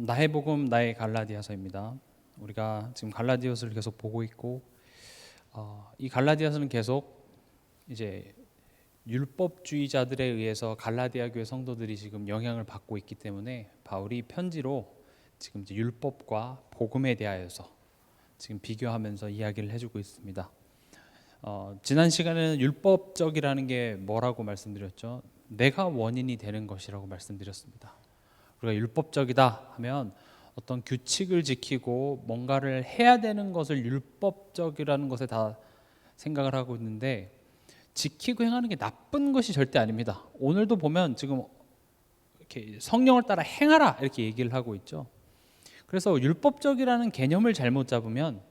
나의 복음 나의 갈라디아서입니다. 우리가 지금 갈라디아서를 계속 보고 있고 이 갈라디아서는 계속 이제 율법주의자들에 의해서 갈라디아 교회 성도들이 지금 영향을 받고 있기 때문에 바울이 편지로 지금 이제 율법과 복음에 대하여서 지금 비교하면서 이야기를 해주고 있습니다. 지난 시간에는 율법적이라는 게 뭐라고 말씀드렸죠? 내가 원인이 되는 것이라고 말씀드렸습니다. 우리가 율법적이다 하면 어떤 규칙을 지키고 뭔가를 해야 되는 것을 율법적이라는 것에 다 생각을 하고 있는데, 지키고 행하는 게 나쁜 것이 절대 아닙니다. 오늘도 보면 지금 이렇게 성령을 따라 행하라 이렇게 얘기를 하고 있죠. 그래서 율법적이라는 개념을 잘못 잡으면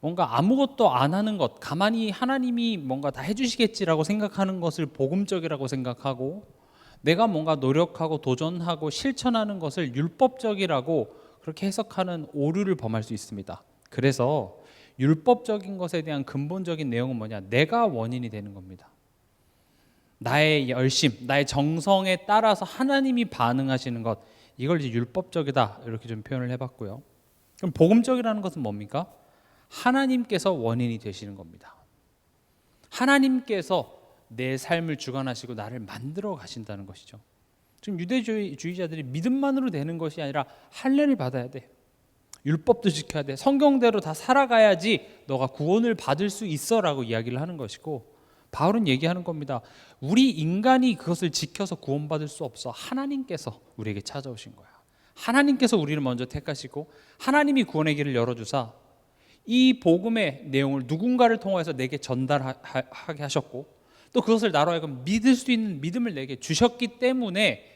뭔가 아무것도 안 하는 것, 가만히 하나님이 뭔가 다 해주시겠지라고 생각하는 것을 복음적이라고 생각하고, 내가 뭔가 노력하고 도전하고 실천하는 것을 율법적이라고 그렇게 해석하는 오류를 범할 수 있습니다. 그래서 율법적인 것에 대한 근본적인 내용은 뭐냐? 내가 원인이 되는 겁니다. 나의 열심, 나의 정성에 따라서 하나님이 반응하시는 것, 이걸 이제 율법적이다 이렇게 좀 표현을 해봤고요. 그럼 복음적이라는 것은 뭡니까? 하나님께서 원인이 되시는 겁니다. 하나님께서 내 삶을 주관하시고 나를 만들어 가신다는 것이죠. 지금 유대주의자들이 믿음만으로 되는 것이 아니라 할례를 받아야 돼, 율법도 지켜야 돼, 성경대로 다 살아가야지 너가 구원을 받을 수 있어 라고 이야기를 하는 것이고, 바울은 얘기하는 겁니다. 우리 인간이 그것을 지켜서 구원받을 수 없어. 하나님께서 우리에게 찾아오신 거야. 하나님께서 우리를 먼저 택하시고 하나님이 구원의 길을 열어주사 이 복음의 내용을 누군가를 통해서 내게 전달하게 하셨고, 또 그것을 나로 하여금 믿을 수 있는 믿음을 내게 주셨기 때문에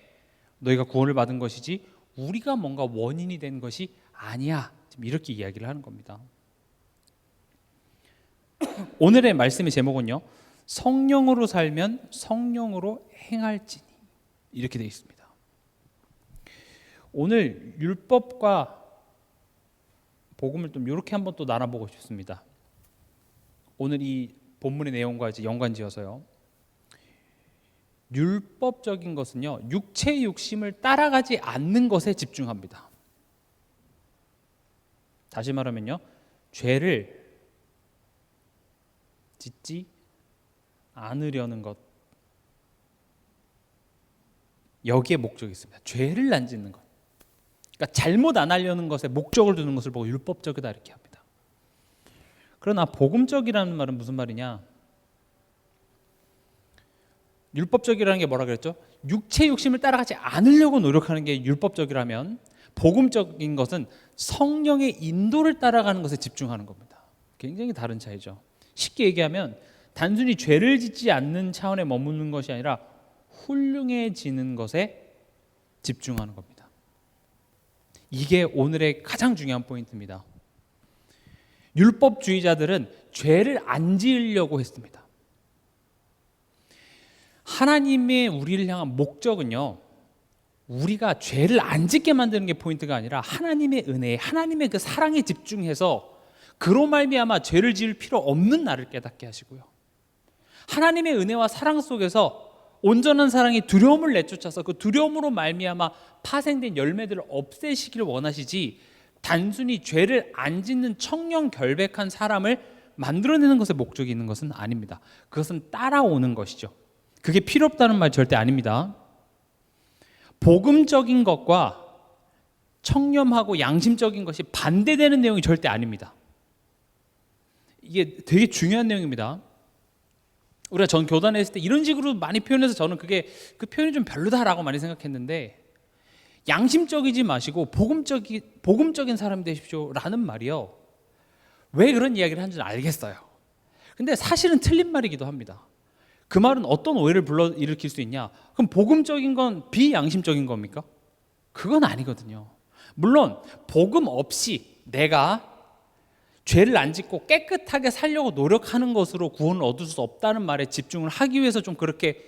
너희가 구원을 받은 것이지 우리가 뭔가 원인이 된 것이 아니야. 지금 이렇게 이야기를 하는 겁니다. 오늘의 말씀의 제목은요, 성령으로 살면 성령으로 행할지니, 이렇게 되어 있습니다. 오늘 율법과 복음을 좀 이렇게 한번 또 나눠보고 싶습니다. 오늘 이 본문의 내용과 이제 연관지어서요. 율법적인 것은요, 육체의 욕심을 따라가지 않는 것에 집중합니다. 다시 말하면요, 죄를 짓지 않으려는 것, 여기에 목적이 있습니다. 죄를 안 짓는 것, 그러니까 잘못 안 하려는 것에 목적을 두는 것을 보고 율법적이다 이렇게 합니다. 그러나 복음적이라는 말은 무슨 말이냐? 율법적이라는 게 뭐라 그랬죠? 육체 욕심을 따라가지 않으려고 노력하는 게 율법적이라면, 복음적인 것은 성령의 인도를 따라가는 것에 집중하는 겁니다. 굉장히 다른 차이죠. 쉽게 얘기하면 단순히 죄를 짓지 않는 차원에 머무는 것이 아니라 훌륭해지는 것에 집중하는 겁니다. 이게 오늘의 가장 중요한 포인트입니다. 율법주의자들은 죄를 안 지으려고 했습니다. 하나님의 우리를 향한 목적은요, 우리가 죄를 안 짓게 만드는 게 포인트가 아니라 하나님의 은혜, 하나님의 그 사랑에 집중해서 그로 말미암아 죄를 지을 필요 없는 나를 깨닫게 하시고요, 하나님의 은혜와 사랑 속에서 온전한 사랑이 두려움을 내쫓아서 그 두려움으로 말미암아 파생된 열매들을 없애시기를 원하시지, 단순히 죄를 안 짓는 청렴 결백한 사람을 만들어내는 것에 목적이 있는 것은 아닙니다. 그것은 따라오는 것이죠. 그게 필요 없다는 말 절대 아닙니다. 복음적인 것과 청렴하고 양심적인 것이 반대되는 내용이 절대 아닙니다. 이게 되게 중요한 내용입니다. 우리가 전 교단에 있을 때 이런 식으로 많이 표현해서 저는 그 표현이 좀 별로다라고 많이 생각했는데, 양심적이지 마시고 복음적인 사람이 되십시오 라는 말이요, 왜 그런 이야기를 하는지는 알겠어요. 근데 사실은 틀린 말이기도 합니다. 그 말은 어떤 오해를 불러일으킬 수 있냐? 그럼 복음적인 건 비양심적인 겁니까? 그건 아니거든요. 물론 복음 없이 내가 죄를 안 짓고 깨끗하게 살려고 노력하는 것으로 구원을 얻을 수 없다는 말에 집중을 하기 위해서 좀 그렇게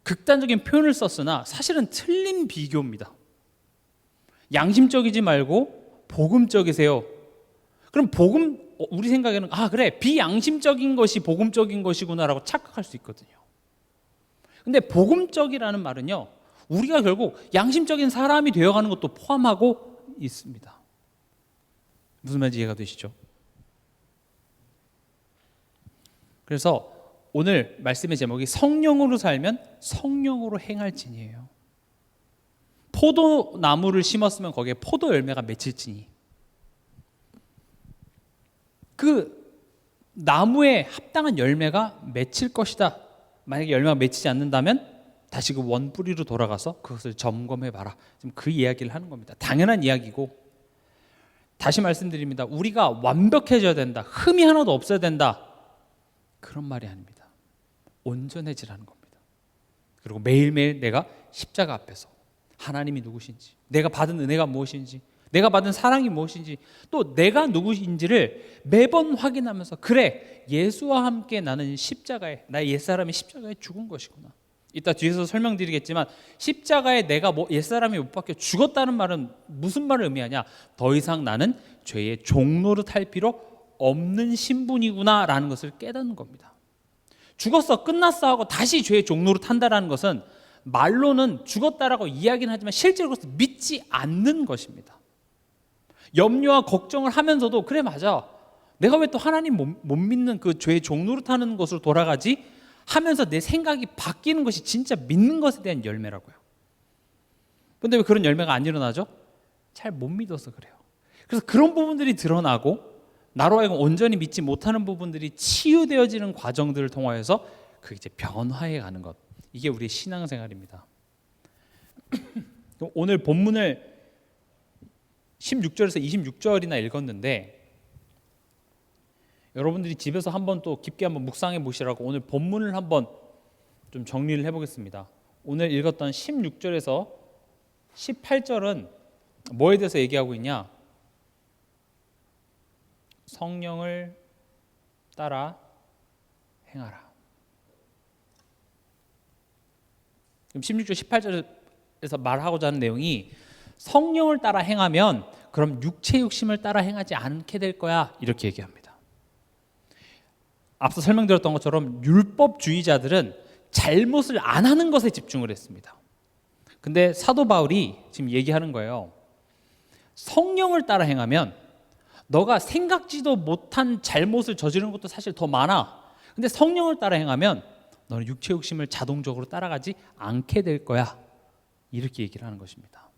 극단적인 표현을 썼으나 사실은 틀린 비교입니다. 양심적이지 말고 복음적이세요. 그럼 우리 생각에는 그래, 비양심적인 것이 복음적인 것이구나라고 착각할 수 있거든요. 근데 복음적이라는 말은요, 우리가 결국 양심적인 사람이 되어가는 것도 포함하고 있습니다. 무슨 말인지 이해가 되시죠? 그래서 오늘 말씀의 제목이 성령으로 살면 성령으로 행할지니예요. 포도나무를 심었으면 거기에 포도 열매가 맺힐지니, 그 나무에 합당한 열매가 맺힐 것이다. 만약에 열매가 맺히지 않는다면 다시 그 원뿌리로 돌아가서 그것을 점검해 봐라. 지금 그 이야기를 하는 겁니다. 당연한 이야기고, 다시 말씀드립니다. 우리가 완벽해져야 된다, 흠이 하나도 없어야 된다, 그런 말이 아닙니다. 온전해지라는 겁니다. 그리고 매일매일 내가 십자가 앞에서 하나님이 누구신지, 내가 받은 은혜가 무엇인지, 내가 받은 사랑이 무엇인지, 또 내가 누구인지를 매번 확인하면서, 그래, 예수와 함께 나는 십자가에, 나의 옛사람이 십자가에 죽은 것이구나. 이따 뒤에서 설명드리겠지만, 십자가에 내가 옛사람이 못 박혀 죽었다는 말은 무슨 말을 의미하냐, 더 이상 나는 죄의 종노릇 할 필요 없는 신분이구나 라는 것을 깨닫는 겁니다. 죽었어, 끝났어 하고 다시 죄의 종노릇 한다라는 것은 말로는 죽었다라고 이야기는 하지만 실제로 그것을 믿지 않는 것입니다. 염려와 걱정을 하면서도, 그래 맞아, 내가 왜 또 하나님 못 믿는 그 죄의 종노릇 하는 것으로 돌아가지 하면서 내 생각이 바뀌는 것이 진짜 믿는 것에 대한 열매라고요. 그런데 왜 그런 열매가 안 일어나죠? 잘 못 믿어서 그래요. 그래서 그런 부분들이 드러나고, 나로 하여금 온전히 믿지 못하는 부분들이 치유되어지는 과정들을 통하여서 그 이제 변화해 가는 것, 이게 우리의 신앙생활입니다. 오늘 본문을 16절에서 26절이나 읽었는데, 여러분들이 집에서 한번 또 깊게 한번 묵상해 보시라고 오늘 본문을 한번 좀 정리를 해보겠습니다. 오늘 읽었던 16절에서 18절은 뭐에 대해서 얘기하고 있냐? 성령을 따라 행하라. 그럼 16절 18절에서 말하고자 하는 내용이, 성령을 따라 행하면 그럼 육체 욕심을 따라 행하지 않게 될 거야, 이렇게 얘기합니다. 앞서 설명드렸던 것처럼 율법주의자들은 잘못을 안 하는 것에 집중을 했습니다. 근데 사도 바울이 지금 얘기하는 거예요. 성령을 따라 행하면 너가 생각지도 못한 잘못을 저지르는 것도 사실 더 많아. 근데 성령을 따라 행하면 너는 육체 욕심을 자동적으로 따라가지 않게 될 거야, 이렇게 얘기를 하는 것입니다.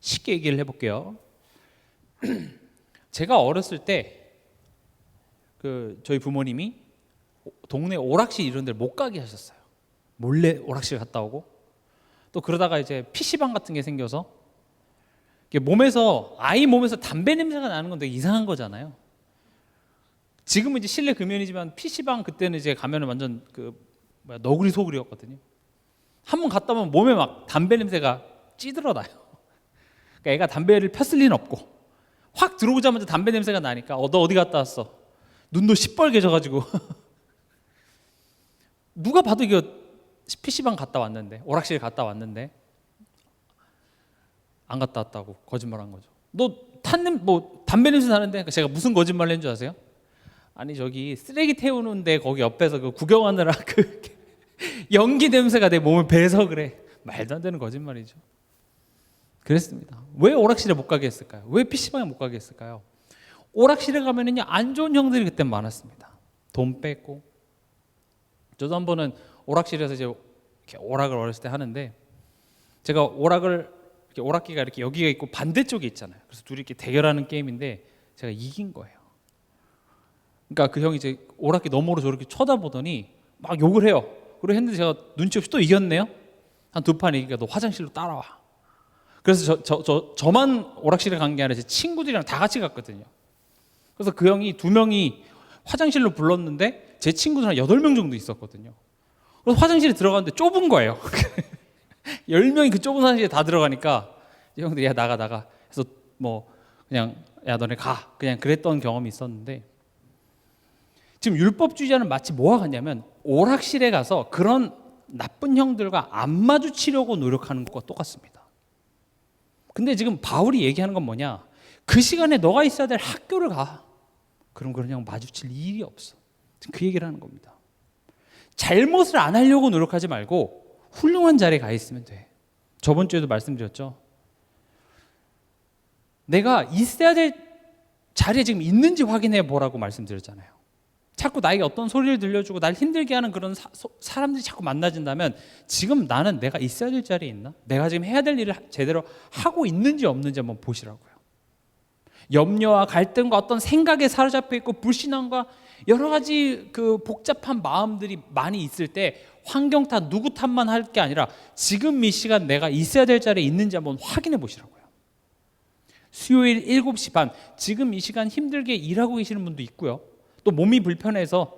쉽게 얘기를 해볼게요. 제가 어렸을 때 저희 부모님이 동네 오락실 이런 데를 못 가게 하셨어요. 몰래 오락실 갔다 오고, 또 그러다가 이제 PC방 같은 게 생겨서, 아이 몸에서 담배 냄새가 나는 건 되게 이상한 거잖아요. 지금은 이제 실내 금연이지만 PC방 그때는 이제 가면은 완전 너구리 소굴이었거든요. 한번 갔다 오면 몸에 막 담배 냄새가 찌들어나요. 그러니까 애가 담배를 폈을 리는 없고, 확 들어오자마자 담배 냄새가 나니까 너 어디 갔다 왔어? 눈도 시뻘게 져가지고 누가 봐도 이거 PC방 갔다 왔는데, 오락실 갔다 왔는데 안 갔다 왔다고 거짓말한 거죠. 너 담배 냄새 나는데, 제가 무슨 거짓말을 했는 줄 아세요? 아니 저기 쓰레기 태우는데 거기 옆에서 구경하느라 연기 냄새가 내 몸을 배서 그래. 말도 안 되는 거짓말이죠. 그랬습니다. 왜 오락실에 못 가게 했을까요? 왜 PC방에 못 가게 했을까요? 오락실에 가면은요, 안 좋은 형들이 그때 많았습니다. 돈 뺏고. 저도 한 번은 오락실에서 이제 이렇게 오락을 어렸을 때 하는데, 제가 오락기가 이렇게 여기가 있고 반대쪽에 있잖아요. 그래서 둘이 이렇게 대결하는 게임인데 제가 이긴 거예요. 그러니까 그 형이 이제 오락기 너머로 저렇게 쳐다보더니 막 욕을 해요. 그리고 했는데 제가 눈치 없이 또 이겼네요. 한 두 판 이기니까 너 화장실로 따라와. 그래서 저만 오락실에 간 게 아니라 제 친구들이랑 다 같이 갔거든요. 그래서 그 형이 두 명이 화장실로 불렀는데 제 친구들 한 8명 정도 있었거든요. 그래서 화장실에 들어갔는데 좁은 거예요. 10명이 그 좁은 화장실에 다 들어가니까 이 형들이 야 나가 해서 그냥 야 너네 가 그냥 그랬던 경험이 있었는데, 지금 율법주의자는 마치 뭐가 같냐면 오락실에 가서 그런 나쁜 형들과 안 마주치려고 노력하는 것과 똑같습니다. 근데 지금 바울이 얘기하는 건 뭐냐, 그 시간에 너가 있어야 될 학교를 가. 그럼 그냥 마주칠 일이 없어. 그 얘기를 하는 겁니다. 잘못을 안 하려고 노력하지 말고 훌륭한 자리에 가 있으면 돼. 저번 주에도 말씀드렸죠. 내가 있어야 될 자리에 지금 있는지 확인해 보라고 말씀드렸잖아요. 자꾸 나에게 어떤 소리를 들려주고 날 힘들게 하는 그런 사람들이 자꾸 만나진다면 지금 나는 내가 있어야 될 자리에 있나? 내가 지금 해야 될 일을 제대로 하고 있는지 없는지 한번 보시라고요. 염려와 갈등과 어떤 생각에 사로잡혀 있고 불신앙과 여러 가지 그 복잡한 마음들이 많이 있을 때 환경 탓 누구 탓만 할 게 아니라 지금 이 시간 내가 있어야 될 자리에 있는지 한번 확인해 보시라고요. 수요일 7시 반 지금 이 시간 힘들게 일하고 계시는 분도 있고요. 또 몸이 불편해서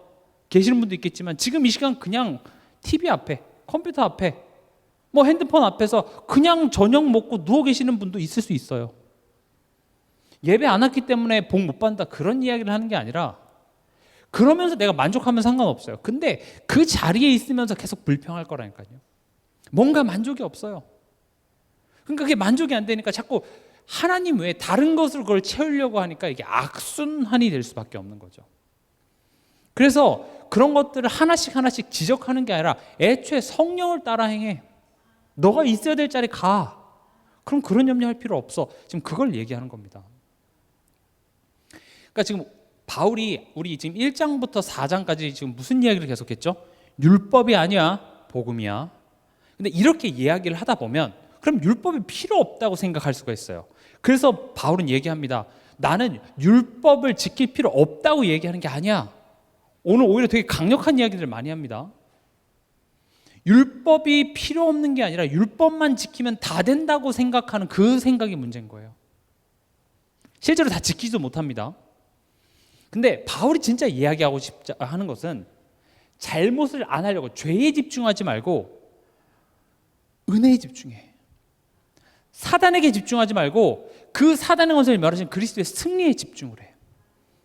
계시는 분도 있겠지만 지금 이 시간 그냥 TV 앞에, 컴퓨터 앞에, 뭐 핸드폰 앞에서 그냥 저녁 먹고 누워 계시는 분도 있을 수 있어요. 예배 안 왔기 때문에 복 못 받는다 그런 이야기를 하는 게 아니라 그러면서 내가 만족하면 상관없어요. 근데 그 자리에 있으면서 계속 불평할 거라니까요. 뭔가 만족이 없어요. 그러니까 그게 만족이 안 되니까 자꾸 하나님 외에 다른 것으로 그걸 채우려고 하니까 이게 악순환이 될 수밖에 없는 거죠. 그래서 그런 것들을 하나씩 하나씩 지적하는 게 아니라 애초에 성령을 따라 행해. 너가 있어야 될 자리 가. 그럼 그런 염려할 필요 없어. 지금 그걸 얘기하는 겁니다. 그러니까 지금 바울이 우리 지금 1장부터 4장까지 지금 무슨 이야기를 계속했죠? 율법이 아니야, 복음이야. 근데 이렇게 이야기를 하다 보면 그럼 율법이 필요 없다고 생각할 수가 있어요. 그래서 바울은 얘기합니다. 나는 율법을 지킬 필요 없다고 얘기하는 게 아니야. 오늘 오히려 되게 강력한 이야기들을 많이 합니다. 율법이 필요 없는 게 아니라 율법만 지키면 다 된다고 생각하는 그 생각이 문제인 거예요. 실제로 다 지키지도 못합니다. 근데 바울이 진짜 이야기하고 싶자 하는 것은 잘못을 안 하려고 죄에 집중하지 말고 은혜에 집중해. 사단에게 집중하지 말고 그 사단의 원수를 멸하신 그리스도의 승리에 집중을 해.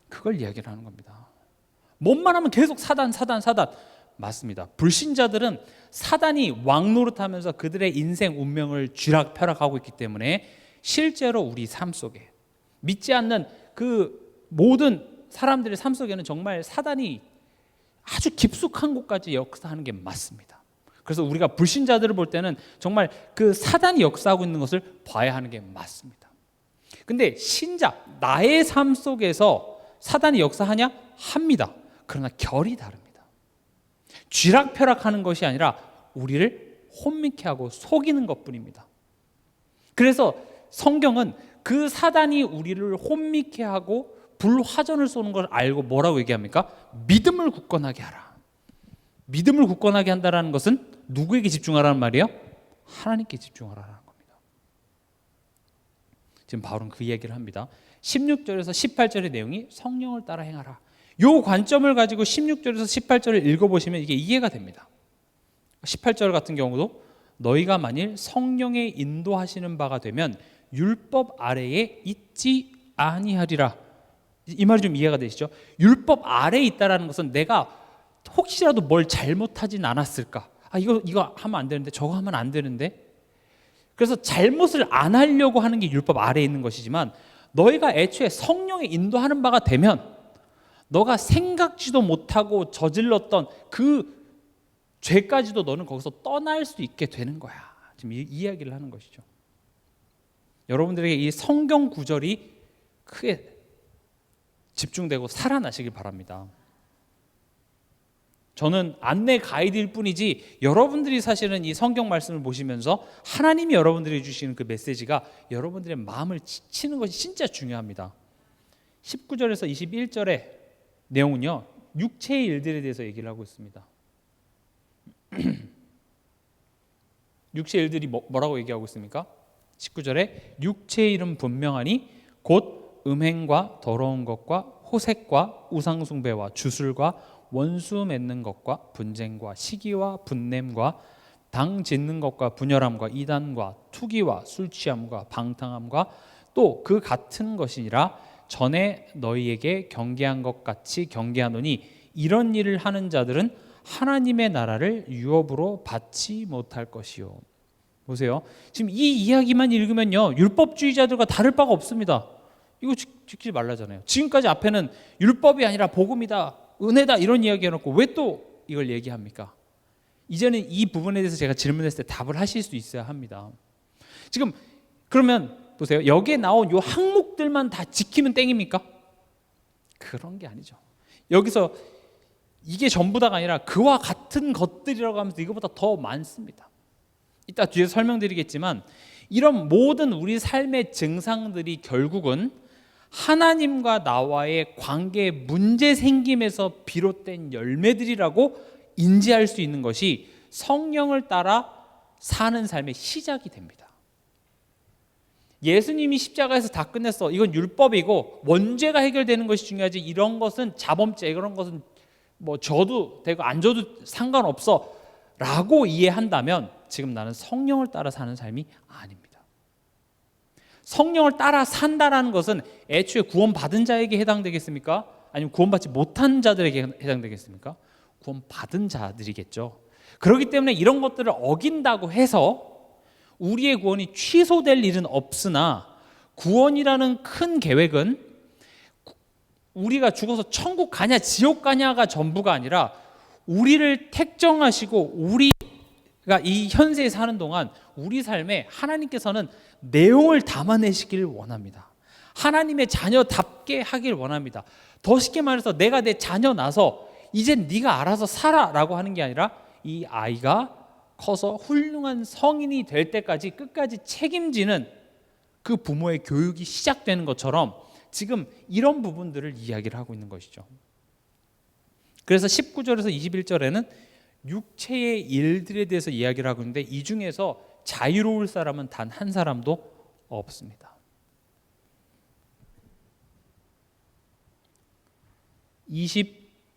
그걸 이야기를 하는 겁니다. 뭔만 하면 계속 사단. 맞습니다. 불신자들은 사단이 왕노릇하면서 그들의 인생 운명을 쥐락펴락하고 있기 때문에 실제로 우리 삶 속에 믿지 않는 그 모든 사람들의 삶 속에는 정말 사단이 아주 깊숙한 곳까지 역사하는 게 맞습니다. 그래서 우리가 불신자들을 볼 때는 정말 그 사단이 역사하고 있는 것을 봐야 하는 게 맞습니다. 근데 신자, 나의 삶 속에서 사단이 역사하냐? 합니다. 그러나 결이 다릅니다. 쥐락펴락하는 것이 아니라 우리를 혼미케 하고 속이는 것뿐입니다. 그래서 성경은 그 사단이 우리를 혼미케 하고 불화전을 쏘는 걸 알고 뭐라고 얘기합니까? 믿음을 굳건하게 하라. 믿음을 굳건하게 한다는 것은 누구에게 집중하라는 말이에요? 하나님께 집중하라는 겁니다. 지금 바울은 그 얘기를 합니다. 16절에서 18절의 내용이 성령을 따라 행하라. 이 관점을 가지고 16절에서 18절을 읽어보시면 이게 이해가 됩니다. 18절 같은 경우도 너희가 만일 성령의 인도하시는 바가 되면 율법 아래에 있지 아니하리라. 이 말이 좀 이해가 되시죠? 율법 아래에 있다라는 것은 내가 혹시라도 뭘 잘못하진 않았을까? 이거 하면 안 되는데 저거 하면 안 되는데. 그래서 잘못을 안 하려고 하는 게 율법 아래에 있는 것이지만 너희가 애초에 성령의 인도하는 바가 되면 너가 생각지도 못하고 저질렀던 그 죄까지도 너는 거기서 떠날 수 있게 되는 거야. 지금 이 이야기를 하는 것이죠. 여러분들에게 이 성경 구절이 크게 집중되고 살아나시길 바랍니다. 저는 안내 가이드일 뿐이지 여러분들이 사실은 이 성경 말씀을 보시면서 하나님이 여러분들에게 주시는 그 메시지가 여러분들의 마음을 치는 것이 진짜 중요합니다. 19절에서 21절의 내용은요, 육체의 일들에 대해서 얘기를 하고 있습니다. 육체의 일들이 뭐라고 얘기하고 있습니까? 19절에 육체의 일은 분명하니 곧 음행과 더러운 것과 호색과 우상숭배와 주술과 원수 맺는 것과 분쟁과 시기와 분냄과 당 짓는 것과 분열함과 이단과 투기와 술취함과 방탕함과 또 그 같은 것이니라. 전에 너희에게 경계한 것 같이 경계하노니 이런 일을 하는 자들은 하나님의 나라를 유업으로 받지 못할 것이요. 보세요. 지금 이 이야기만 읽으면요, 율법주의자들과 다를 바가 없습니다. 이거 지키지 말라잖아요. 지금까지 앞에는 율법이 아니라 복음이다, 은혜다 이런 이야기 해놓고 왜 또 이걸 얘기합니까? 이제는 이 부분에 대해서 제가 질문했을 때 답을 하실 수 있어야 합니다. 지금 그러면 보세요. 여기에 나온 요 항목들만 다 지키면 땡입니까? 그런 게 아니죠. 여기서 이게 전부 다가 아니라 그와 같은 것들이라고 하면서 이거보다 더 많습니다. 이따 뒤에 설명드리겠지만 이런 모든 우리 삶의 증상들이 결국은 하나님과 나와의 관계에 문제 생김에서 비롯된 열매들이라고 인지할 수 있는 것이 성령을 따라 사는 삶의 시작이 됩니다. 예수님이 십자가에서 다 끝냈어. 이건 율법이고 원죄가 해결되는 것이 중요하지 이런 것은 자범죄 이런 것은 뭐 져도 되고 안 져도 상관없어 라고 이해한다면 지금 나는 성령을 따라 사는 삶이 아닙니다. 성령을 따라 산다라는 것은 애초에 구원받은 자에게 해당되겠습니까? 아니면 구원받지 못한 자들에게 해당되겠습니까? 구원받은 자들이겠죠. 그렇기 때문에 이런 것들을 어긴다고 해서 우리의 구원이 취소될 일은 없으나 구원이라는 큰 계획은 우리가 죽어서 천국 가냐 지옥 가냐가 전부가 아니라 우리를 택정하시고 우리가 이 현세에 사는 동안 우리 삶에 하나님께서는 내용을 담아내시길 원합니다. 하나님의 자녀답게 하길 원합니다. 더 쉽게 말해서 내가 내 자녀 낳아서 이젠 네가 알아서 살아라고 하는 게 아니라 이 아이가 커서 훌륭한 성인이 될 때까지 끝까지 책임지는 그 부모의 교육이 시작되는 것처럼 지금 이런 부분들을 이야기를 하고 있는 것이죠. 그래서 19절에서 21절에는 육체의 일들에 대해서 이야기를 하고 있는데 이 중에서 자유로울 사람은 단 한 사람도 없습니다.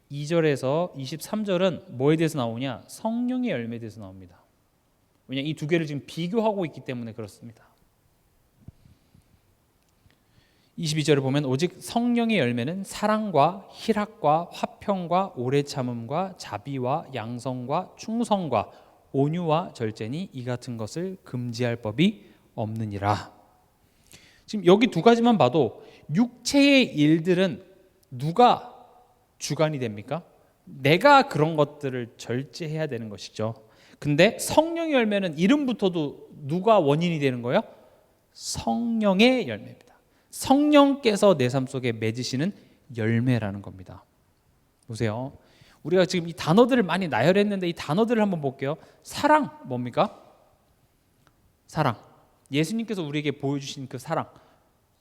22절에서 23절은 뭐에 대해서 나오냐? 성령의 열매에 대해서 나옵니다. 왜냐하면 이 두 개를 지금 비교하고 있기 때문에 그렇습니다. 22절을 보면 오직 성령의 열매는 사랑과 희락과 화평과 오래 참음과 자비와 양성과 충성과 온유와 절제니 이 같은 것을 금지할 법이 없느니라. 지금 여기 두 가지만 봐도 육체의 일들은 누가 주관이 됩니까? 내가 그런 것들을 절제해야 되는 것이죠. 근데 성령의 열매는 이름부터도 누가 원인이 되는 거예요? 성령의 열매입니다. 성령께서 내 삶 속에 맺으시는 열매라는 겁니다. 보세요. 우리가 지금 이 단어들을 많이 나열했는데 이 단어들을 한번 볼게요. 사랑 뭡니까? 사랑. 예수님께서 우리에게 보여주신 그 사랑.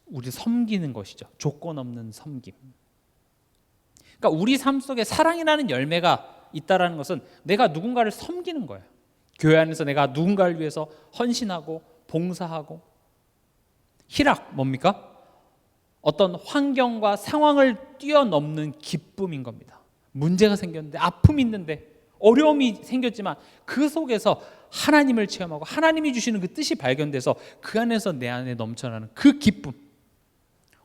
우리 섬기는 것이죠. 조건 없는 섬김. 그러니까 우리 삶 속에 사랑이라는 열매가 있다라는 것은 내가 누군가를 섬기는 거예요. 교회 안에서 내가 누군가를 위해서 헌신하고 봉사하고. 희락 뭡니까? 어떤 환경과 상황을 뛰어넘는 기쁨인 겁니다. 문제가 생겼는데 아픔이 있는데 어려움이 생겼지만 그 속에서 하나님을 체험하고 하나님이 주시는 그 뜻이 발견돼서 그 안에서 내 안에 넘쳐나는 그 기쁨.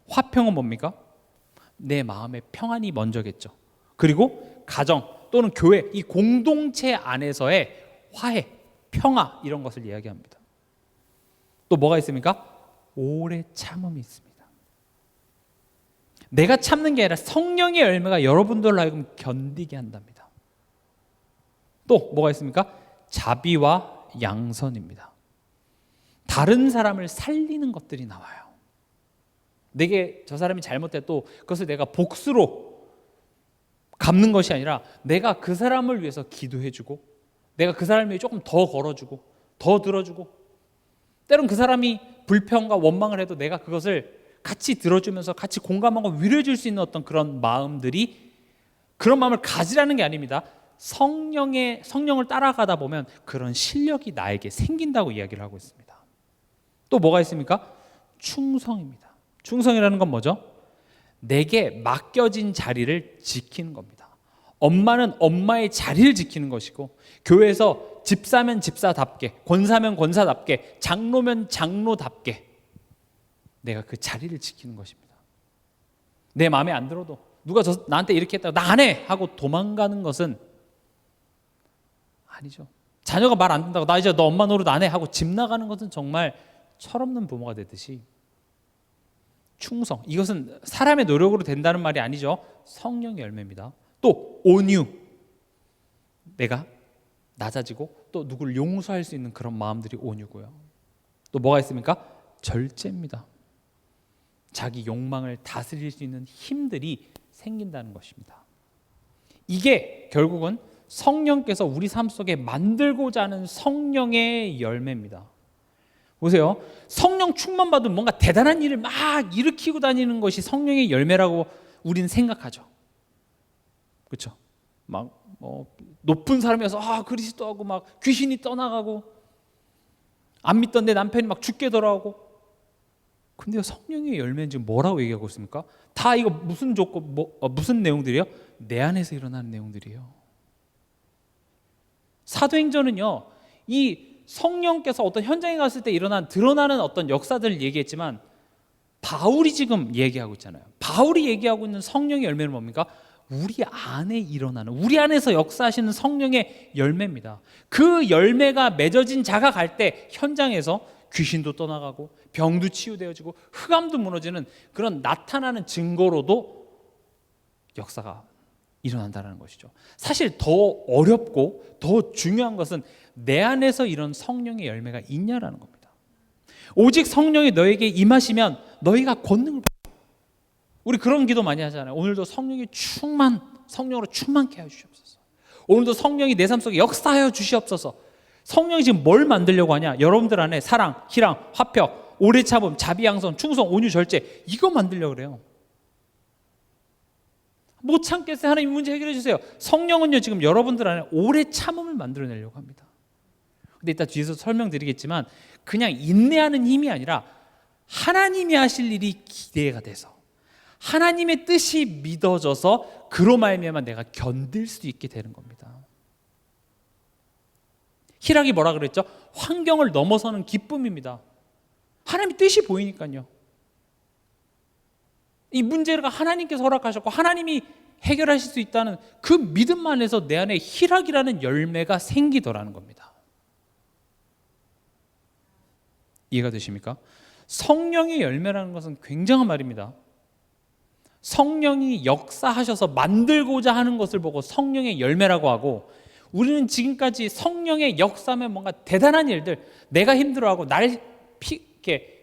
화평은 뭡니까? 내 마음의 평안이 먼저겠죠. 그리고 가정 또는 교회 이 공동체 안에서의 화해, 평화 이런 것을 이야기합니다. 또 뭐가 있습니까? 오래 참음이 있습니다. 내가 참는 게 아니라 성령의 열매가 여러분들로 하여금 견디게 한답니다. 또 뭐가 있습니까? 자비와 양선입니다. 다른 사람을 살리는 것들이 나와요. 내게 저 사람이 잘못해도 그것을 내가 복수로 갚는 것이 아니라 내가 그 사람을 위해서 기도해주고 내가 그 사람을 위해 조금 더 걸어주고 더 들어주고 때론 그 사람이 불평과 원망을 해도 내가 그것을 같이 들어주면서 같이 공감하고 위로해 줄 수 있는 어떤 그런 마음들이 그런 마음을 가지라는 게 아닙니다. 성령을 따라가다 보면 그런 실력이 나에게 생긴다고 이야기를 하고 있습니다. 또 뭐가 있습니까? 충성입니다. 충성이라는 건 뭐죠? 내게 맡겨진 자리를 지키는 겁니다. 엄마는 엄마의 자리를 지키는 것이고 교회에서 집사면 집사답게 권사면 권사답게 장로면 장로답게 내가 그 자리를 지키는 것입니다. 내 마음에 안 들어도 누가 나한테 이렇게 했다고 나 안 해 하고 도망가는 것은 아니죠. 자녀가 말 안 듣는다고 나 이제 너 엄마 노릇 안 해 하고 집 나가는 것은 정말 철없는 부모가 되듯이 충성 이것은 사람의 노력으로 된다는 말이 아니죠. 성령의 열매입니다. 또 온유 내가 낮아지고 또 누구를 용서할 수 있는 그런 마음들이 온유고요. 또 뭐가 있습니까? 절제입니다. 자기 욕망을 다스릴 수 있는 힘들이 생긴다는 것입니다. 이게 결국은 성령께서 우리 삶 속에 만들고자 하는 성령의 열매입니다. 보세요. 성령 충만 받으면 뭔가 대단한 일을 막 일으키고 다니는 것이 성령의 열매라고 우리는 생각하죠. 그렇죠? 막 높은 사람이어서 그리스도하고 막 귀신이 떠나가고 안 믿던 내 남편이 막 죽게 돌아오고. 근데요, 성령의 열매는 지금 뭐라고 얘기하고 있습니까? 다 이거 무슨 조건, 무슨 내용들이요? 내 안에서 일어나는 내용들이에요. 사도행전은요, 이 성령께서 어떤 현장에 갔을 때 드러나는 어떤 역사들을 얘기했지만, 바울이 지금 얘기하고 있잖아요. 바울이 얘기하고 있는 성령의 열매는 뭡니까? 우리 안에 일어나는, 우리 안에서 역사하시는 성령의 열매입니다. 그 열매가 맺어진 자가 갈 때 현장에서 귀신도 떠나가고 병도 치유되어지고 흑암도 무너지는 그런 나타나는 증거로도 역사가 일어난다는 것이죠. 사실 더 어렵고 더 중요한 것은 내 안에서 이런 성령의 열매가 있냐라는 겁니다. 오직 성령이 너에게 임하시면 너희가 권능을 받아. 우리 그런 기도 많이 하잖아요. 오늘도 성령으로 충만케 하여 주시옵소서. 오늘도 성령이 내 삶 속에 역사하여 주시옵소서. 성령이 지금 뭘 만들려고 하냐? 여러분들 안에 사랑, 희랑, 화평, 오래 참음, 자비, 양선, 충성, 온유, 절제, 이거 만들려고 그래요. 못 참겠어요. 하나님 문제 해결해 주세요. 성령은요, 지금 여러분들 안에 오래 참음을 만들어내려고 합니다. 근데 이따 뒤에서 설명드리겠지만, 그냥 인내하는 힘이 아니라 하나님이 하실 일이 기대가 돼서 하나님의 뜻이 믿어져서 그로 말미암아 내가 견딜 수 있게 되는 겁니다. 희락이 뭐라 그랬죠? 환경을 넘어서는 기쁨입니다. 하나님의 뜻이 보이니까요. 이 문제가 하나님께서 허락하셨고 하나님이 해결하실 수 있다는 그 믿음 안에서 내 안에 희락이라는 열매가 생기더라는 겁니다. 이해가 되십니까? 성령의 열매라는 것은 굉장한 말입니다. 성령이 역사하셔서 만들고자 하는 것을 보고 성령의 열매라고 하고, 우리는 지금까지 성령의 역사하면 뭔가 대단한 일들, 내가 힘들어하고 나를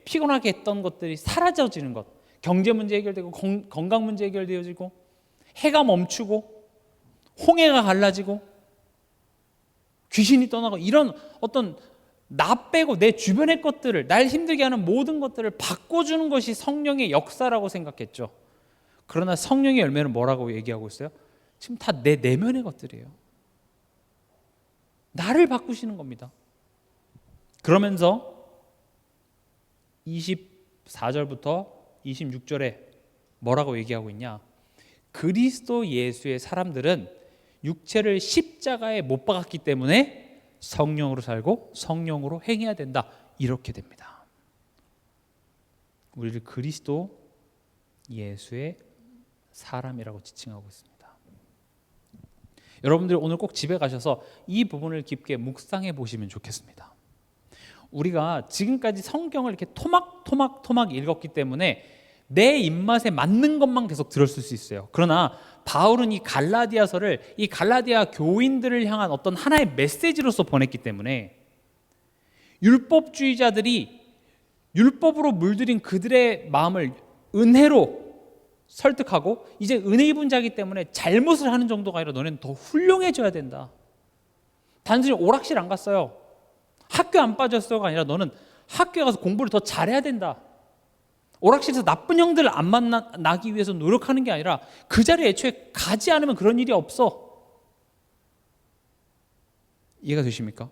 피곤하게 했던 것들이 사라져지는 것, 경제 문제 해결되고 건강 문제 해결되어지고 해가 멈추고 홍해가 갈라지고 귀신이 떠나고, 이런 어떤 나 빼고 내 주변의 것들을, 날 힘들게 하는 모든 것들을 바꿔주는 것이 성령의 역사라고 생각했죠. 그러나 성령의 열매는 뭐라고 얘기하고 있어요? 지금 다 내 내면의 것들이에요. 나를 바꾸시는 겁니다. 그러면서 24절부터 26절에 뭐라고 얘기하고 있냐? 그리스도 예수의 사람들은 육체를 십자가에 못 박았기 때문에 성령으로 살고 성령으로 행해야 된다. 이렇게 됩니다. 우리를 그리스도 예수의 사람이라고 지칭하고 있습니다. 여러분들 오늘 꼭 집에 가셔서 이 부분을 깊게 묵상해 보시면 좋겠습니다. 우리가 지금까지 성경을 이렇게 토막 읽었기 때문에 내 입맛에 맞는 것만 계속 들었을 수 있어요. 그러나 바울은 이 갈라디아서를 이 갈라디아 교인들을 향한 어떤 하나의 메시지로서 보냈기 때문에 율법주의자들이 율법으로 물들인 그들의 마음을 은혜로 설득하고, 이제 은혜 입은 자이기 때문에 잘못을 하는 정도가 아니라 너네는 더 훌륭해져야 된다. 단순히 오락실 안 갔어요, 학교 안 빠졌어요가 아니라 너는 학교에 가서 공부를 더 잘해야 된다. 오락실에서 나쁜 형들을 안 만나기 위해서 노력하는 게 아니라 그 자리에 애초에 가지 않으면 그런 일이 없어. 이해가 되십니까?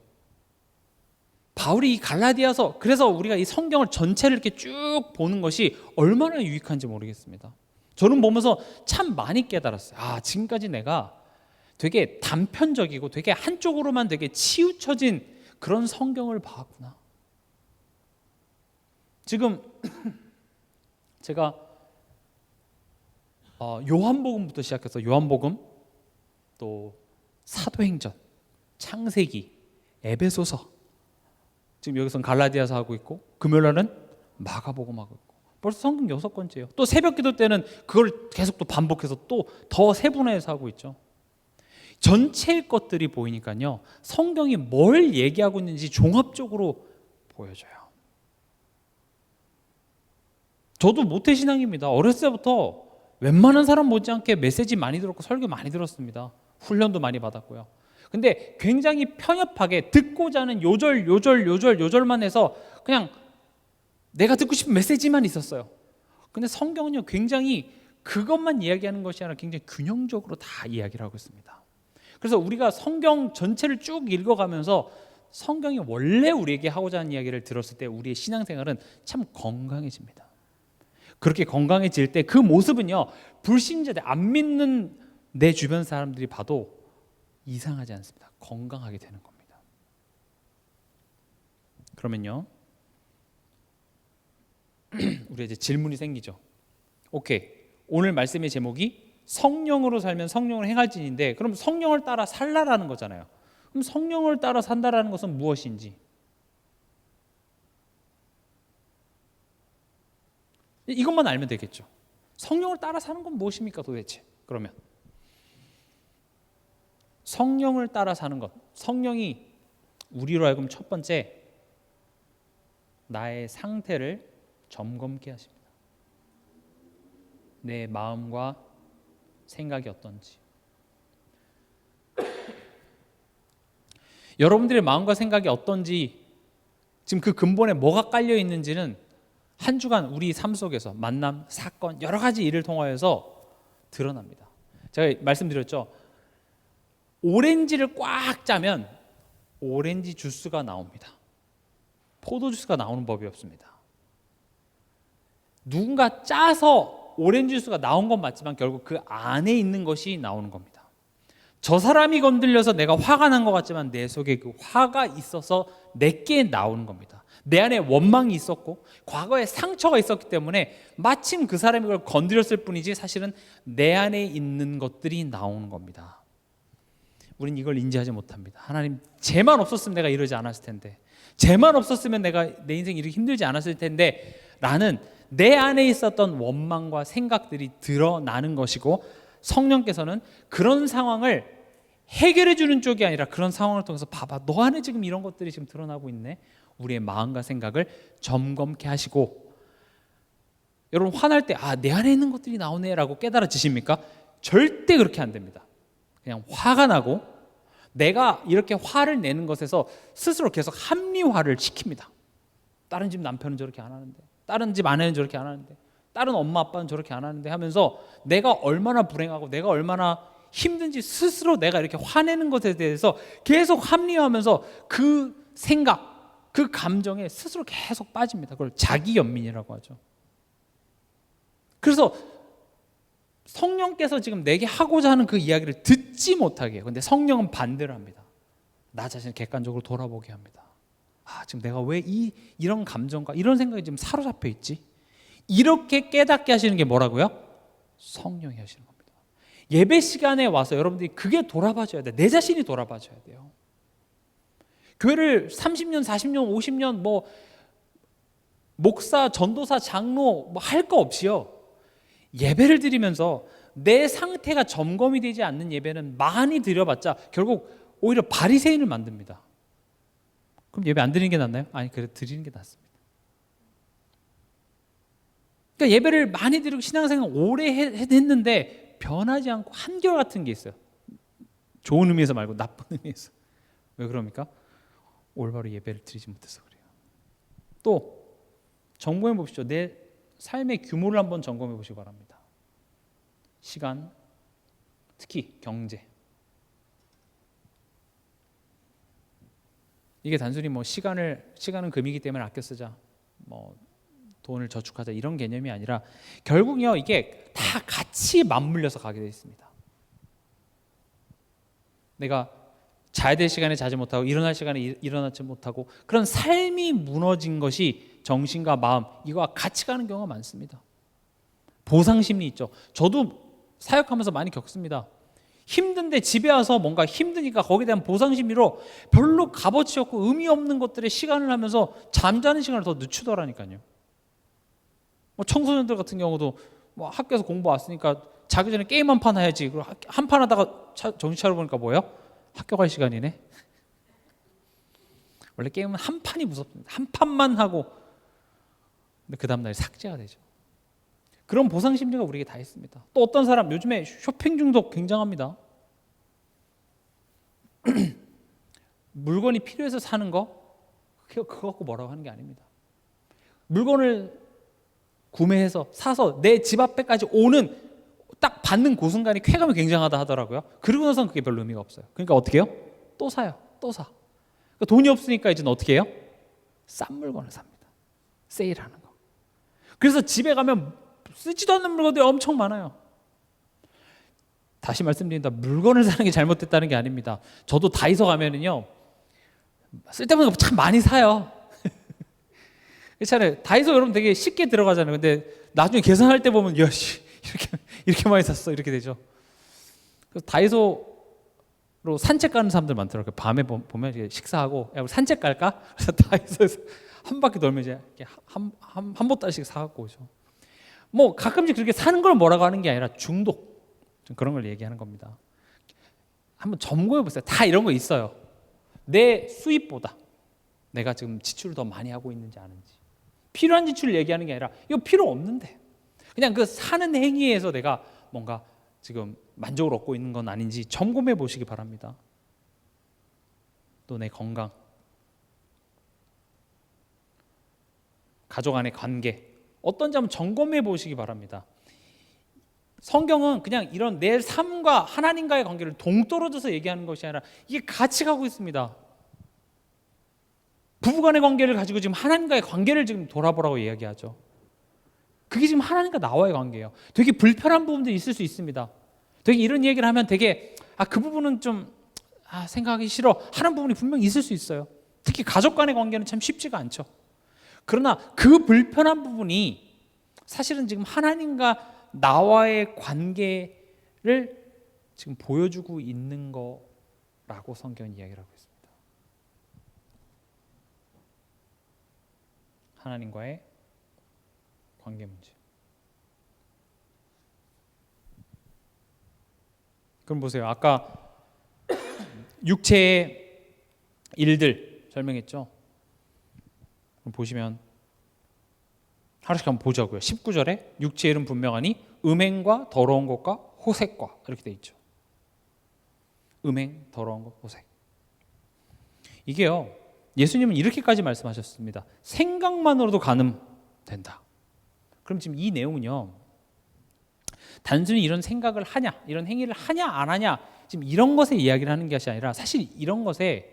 바울이 이 갈라디아서, 그래서 우리가 이 성경을 전체를 이렇게 쭉 보는 것이 얼마나 유익한지 모르겠습니다. 저는 보면서 참 많이 깨달았어요. 지금까지 내가 되게 단편적이고 되게 한쪽으로만 되게 치우쳐진 그런 성경을 봤구나. 지금 제가 요한복음부터 시작해서 요한복음, 또 사도행전, 창세기, 에베소서, 지금 여기서는 갈라디아서 하고 있고, 금요일날은 마가복음 하고 있고, 벌써 성경 6권째예요. 또 새벽기도 때는 그걸 계속 또 반복해서 또 더 세분화해서 하고 있죠. 전체의 것들이 보이니까요, 성경이 뭘 얘기하고 있는지 종합적으로 보여져요. 저도 모태신앙입니다. 어렸을 때부터 웬만한 사람 못지않게 메시지 많이 들었고 설교 많이 들었습니다. 훈련도 많이 받았고요. 근데 굉장히 편협하게 듣고자 하는 요절만 해서 그냥 내가 듣고 싶은 메시지만 있었어요. 근데 성경은요, 굉장히 그것만 이야기하는 것이 아니라 굉장히 균형적으로 다 이야기를 하고 있습니다. 그래서 우리가 성경 전체를 쭉 읽어가면서 성경이 원래 우리에게 하고자 하는 이야기를 들었을 때 우리의 신앙생활은 참 건강해집니다. 그렇게 건강해질 때 그 모습은요, 불신자들, 안 믿는 내 주변 사람들이 봐도 이상하지 않습니다. 건강하게 되는 겁니다. 그러면요, 우리 이제 질문이 생기죠. 오케이, 오늘 말씀의 제목이 성령으로 살면 성령을 행할지인데, 그럼 성령을 따라 살라라는 거잖아요. 그럼 성령을 따라 산다라는 것은 무엇인지, 이것만 알면 되겠죠. 성령을 따라 사는 건 무엇입니까 도대체? 그러면 성령을 따라 사는 것, 성령이 우리로 하여금 첫 번째 나의 상태를 점검케 하십니다. 내 마음과 생각이 어떤지. 여러분들의 마음과 생각이 어떤지, 지금 그 근본에 뭐가 깔려 있는지는 한 주간 우리 삶 속에서 만남, 사건, 여러 가지 일을 통하여서 드러납니다. 제가 말씀드렸죠. 오렌지를 꽉 짜면 오렌지 주스가 나옵니다. 포도 주스가 나오는 법이 없습니다. 누군가 짜서 오렌지 주스가 나온 건 맞지만 결국 그 안에 있는 것이 나오는 겁니다. 저 사람이 건들려서 내가 화가 난 것 같지만 내 속에 그 화가 있어서 내게 나오는 겁니다. 내 안에 원망이 있었고 과거에 상처가 있었기 때문에 마침 그 사람이 그걸 건드렸을 뿐이지 사실은 내 안에 있는 것들이 나오는 겁니다. 우린 이걸 인지하지 못합니다. 하나님, 쟤만 없었으면 내가 이러지 않았을 텐데, 쟤만 없었으면 내가 내 인생이 이렇게 힘들지 않았을 텐데 라는 내 안에 있었던 원망과 생각들이 드러나는 것이고, 성령께서는 그런 상황을 해결해 주는 쪽이 아니라 그런 상황을 통해서 봐봐, 너 안에 지금 이런 것들이 지금 드러나고 있네. 우리의 마음과 생각을 점검케 하시고, 여러분 화날 때 내 안에 있는 것들이 나오네 라고 깨달아지십니까? 절대 그렇게 안 됩니다. 그냥 화가 나고 내가 이렇게 화를 내는 것에서 스스로 계속 합리화를 시킵니다. 다른 집 남편은 저렇게 안 하는데, 다른 집 아내는 저렇게 안 하는데, 다른 엄마 아빠는 저렇게 안 하는데 하면서 내가 얼마나 불행하고 내가 얼마나 힘든지 스스로 내가 이렇게 화내는 것에 대해서 계속 합리화하면서 그 생각, 그 감정에 스스로 계속 빠집니다. 그걸 자기연민이라고 하죠. 그래서 성령께서 지금 내게 하고자 하는 그 이야기를 듣지 못하게 해요. 근데 성령은 반대로 합니다. 나 자신을 객관적으로 돌아보게 합니다. 지금 내가 왜 이런 감정과 이런 생각이 지금 사로잡혀 있지? 이렇게 깨닫게 하시는 게 뭐라고요? 성령이 하시는 겁니다. 예배 시간에 와서 여러분들이 그게 돌아봐줘야 돼요. 내 자신이 돌아봐줘야 돼요. 교회를 30년, 40년, 50년 목사, 전도사, 장로 할 거 없이요, 예배를 드리면서 내 상태가 점검이 되지 않는 예배는 많이 드려봤자 결국 오히려 바리새인을 만듭니다. 그럼 예배 안 드리는 게 낫나요? 아니, 그래 드리는 게 낫습니다. 그러니까 예배를 많이 드리고 신앙생활 오래 했는데 변하지 않고 한결같은 게 있어요. 좋은 의미에서 말고 나쁜 의미에서. 왜 그럽니까? 올바로 예배를 드리지 못해서 그래요. 또 점검해 보십시오. 내 삶의 규모를 한번 점검해 보시기 바랍니다. 시간, 특히 경제. 이게 단순히 시간은 금이기 때문에 아껴 쓰자, 돈을 저축하자 이런 개념이 아니라 결국요, 이게 다 같이 맞물려서 가게 되어 있습니다. 내가 자야 될 시간에 자지 못하고 일어날 시간에 일어나지 못하고 그런 삶이 무너진 것이 정신과 마음, 이거와 같이 가는 경우가 많습니다. 보상심리 있죠. 저도 사역하면서 많이 겪습니다. 힘든데 집에 와서 뭔가 힘드니까 거기에 대한 보상심리로 별로 값어치 없고 의미 없는 것들에 시간을 하면서 잠자는 시간을 더 늦추더라니까요. 청소년들 같은 경우도 학교에서 공부 왔으니까 자기 전에 게임 한 판 해야지. 그리고 한 판 하다가 정신 차려보니까 뭐예요? 학교 갈 시간이네. 원래 게임은 한 판이 무섭습니다. 한 판만 하고, 근데 그 다음날 삭제가 되죠. 그런 보상 심리가 우리에게 다 있습니다. 또 어떤 사람 요즘에 쇼핑 중독 굉장합니다. 물건이 필요해서 사는 거 그거 갖고 뭐라고 하는 게 아닙니다. 물건을 구매해서 사서 내 집 앞에까지 오는 딱 받는 그 순간이 쾌감이 굉장하다 하더라고요. 그러고 나서는 그게 별로 의미가 없어요. 그러니까 어떻게 해요? 또 사요. 또 사. 그러니까 돈이 없으니까 이제는 어떻게 해요? 싼 물건을 삽니다. 세일하는 거. 그래서 집에 가면 쓰지도 않는 물건들이 엄청 많아요. 다시 말씀드린다. 물건을 사는 게 잘못됐다는 게 아닙니다. 저도 다이소 가면은요, 쓸데없는 거 참 많이 사요. 그렇잖아요. 다이소 여러분 되게 쉽게 들어가잖아요. 근데 나중에 계산할 때 보면 야씨 이렇게 많이 샀어 이렇게 되죠. 그래서 다이소로 산책 가는 사람들 많더라고요. 밤에 보면 식사하고 야 우리 산책 갈까? 그래서 다이소에서 한 바퀴 돌면 이제 한 보따리씩 사갖고 오죠. 뭐 가끔씩 그렇게 사는 걸 뭐라고 하는 게 아니라 중독 그런 걸 얘기하는 겁니다. 한번 점검해 보세요. 다 이런 거 있어요. 내 수입보다 내가 지금 지출을 더 많이 하고 있는지 아닌지. 필요한 지출을 얘기하는 게 아니라 이거 필요 없는데 그냥 그 사는 행위에서 내가 뭔가 지금 만족을 얻고 있는 건 아닌지 점검해 보시기 바랍니다. 또 내 건강, 가족 간의 관계 어떤지 한번 점검해 보시기 바랍니다. 성경은 그냥 이런 내 삶과 하나님과의 관계를 동떨어져서 얘기하는 것이 아니라 이게 같이 가고 있습니다. 부부간의 관계를 가지고 지금 하나님과의 관계를 지금 돌아보라고 이야기하죠. 그게 지금 하나님과 나와의 관계예요. 되게 불편한 부분도 있을 수 있습니다. 되게 이런 얘기를 하면 되게 그 부분은 좀 생각하기 싫어 하는 부분이 분명히 있을 수 있어요. 특히 가족 간의 관계는 참 쉽지가 않죠. 그러나 그 불편한 부분이 사실은 지금 하나님과 나와의 관계를 지금 보여주고 있는 거라고 성경은 이야기를 하고 있습니다. 하나님과의 관계 문제. 그럼 보세요. 아까 육체의 일들 설명했죠. 그럼 보시면 하나씩 한번 보자고요. 19절에 육체의 일은 분명하니 음행과 더러운 것과 호색과 이렇게 돼 있죠. 음행, 더러운 것, 호색. 이게요. 예수님은 이렇게까지 말씀하셨습니다. 생각만으로도 간음된다. 그럼 지금 이 내용은요. 단순히 이런 생각을 하냐, 이런 행위를 하냐 안 하냐 지금 이런 것에 이야기를 하는 것이 아니라 사실 이런 것에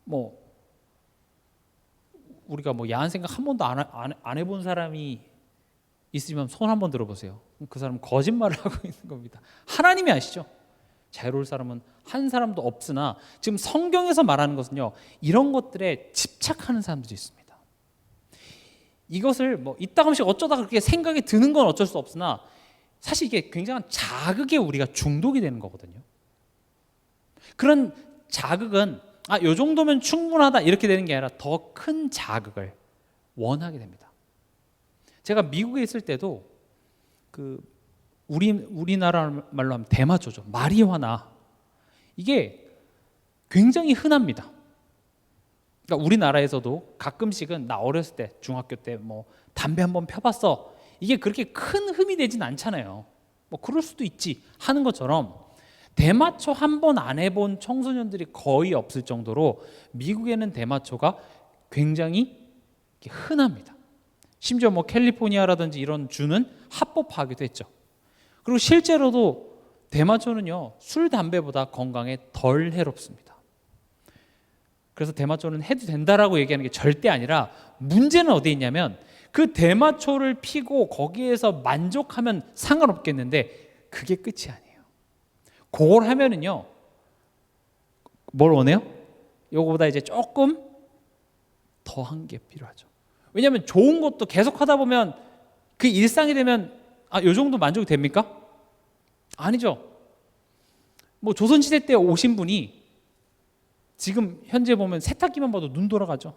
뭐 우리가 뭐 야한 생각 한 번도 안 해본 사람이 있으면 손 한번 들어보세요. 그 사람은 거짓말을 하고 있는 겁니다. 하나님이 아시죠? 자유로울 사람은 한 사람도 없으나 지금 성경에서 말하는 것은요. 이런 것들에 집착하는 사람들이 있습니다. 이것을 뭐 이따금씩 어쩌다 그렇게 생각이 드는 건 어쩔 수 없으나 사실 이게 굉장한 자극에 우리가 중독이 되는 거거든요. 그런 자극은 요 정도면 충분하다 이렇게 되는 게 아니라 더 큰 자극을 원하게 됩니다. 제가 미국에 있을 때도 우리나라 말로 하면 대마초죠. 마리화나 이게 굉장히 흔합니다. 그러니까 우리나라에서도 가끔씩은 나 어렸을 때 중학교 때 뭐 담배 한번 펴봤어. 이게 그렇게 큰 흠이 되진 않잖아요. 뭐 그럴 수도 있지 하는 것처럼 대마초 한 번 안 해본 청소년들이 거의 없을 정도로 미국에는 대마초가 굉장히 흔합니다. 심지어 뭐 캘리포니아라든지 이런 주는 합법화하기도 했죠. 그리고 실제로도 대마초는요 술, 담배보다 건강에 덜 해롭습니다. 그래서 대마초는 해도 된다라고 얘기하는 게 절대 아니라 문제는 어디에 있냐면 그 대마초를 피고 거기에서 만족하면 상관없겠는데 그게 끝이 아니에요. 그걸 하면은요 뭘 원해요? 요거보다 이제 조금 더한 게 필요하죠. 왜냐하면 좋은 것도 계속 하다 보면 그 일상이 되면 요 정도 만족이 됩니까? 아니죠. 뭐 조선시대 때 오신 분이 지금 현재 보면 세탁기만 봐도 눈 돌아가죠.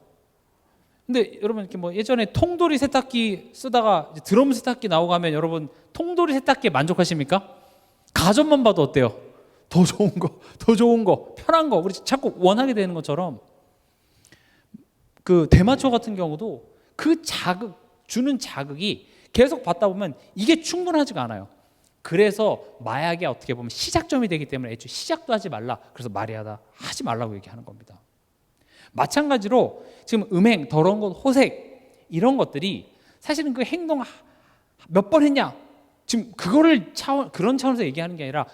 근데 여러분 이렇게 뭐 예전에 통돌이 세탁기 쓰다가 이제 드럼 세탁기 나오고 하면 여러분 통돌이 세탁기에 만족하십니까? 가전만 봐도 어때요? 더 좋은 거, 편한 거 우리 자꾸 원하게 되는 것처럼 그 대마초 같은 경우도 그 주는 자극이 계속 받다 보면 이게 충분하지가 않아요. 그래서 마약이 어떻게 보면 시작점이 되기 때문에 애초에 시작도 하지 말라. 그래서 마리아다 하지 말라고 얘기하는 겁니다. 마찬가지로 지금 음행, 더러운 것, 호색 이런 것들이 사실은 그 행동 몇 번 했냐? 지금 그거를 그런 차원에서 얘기하는 게 아니라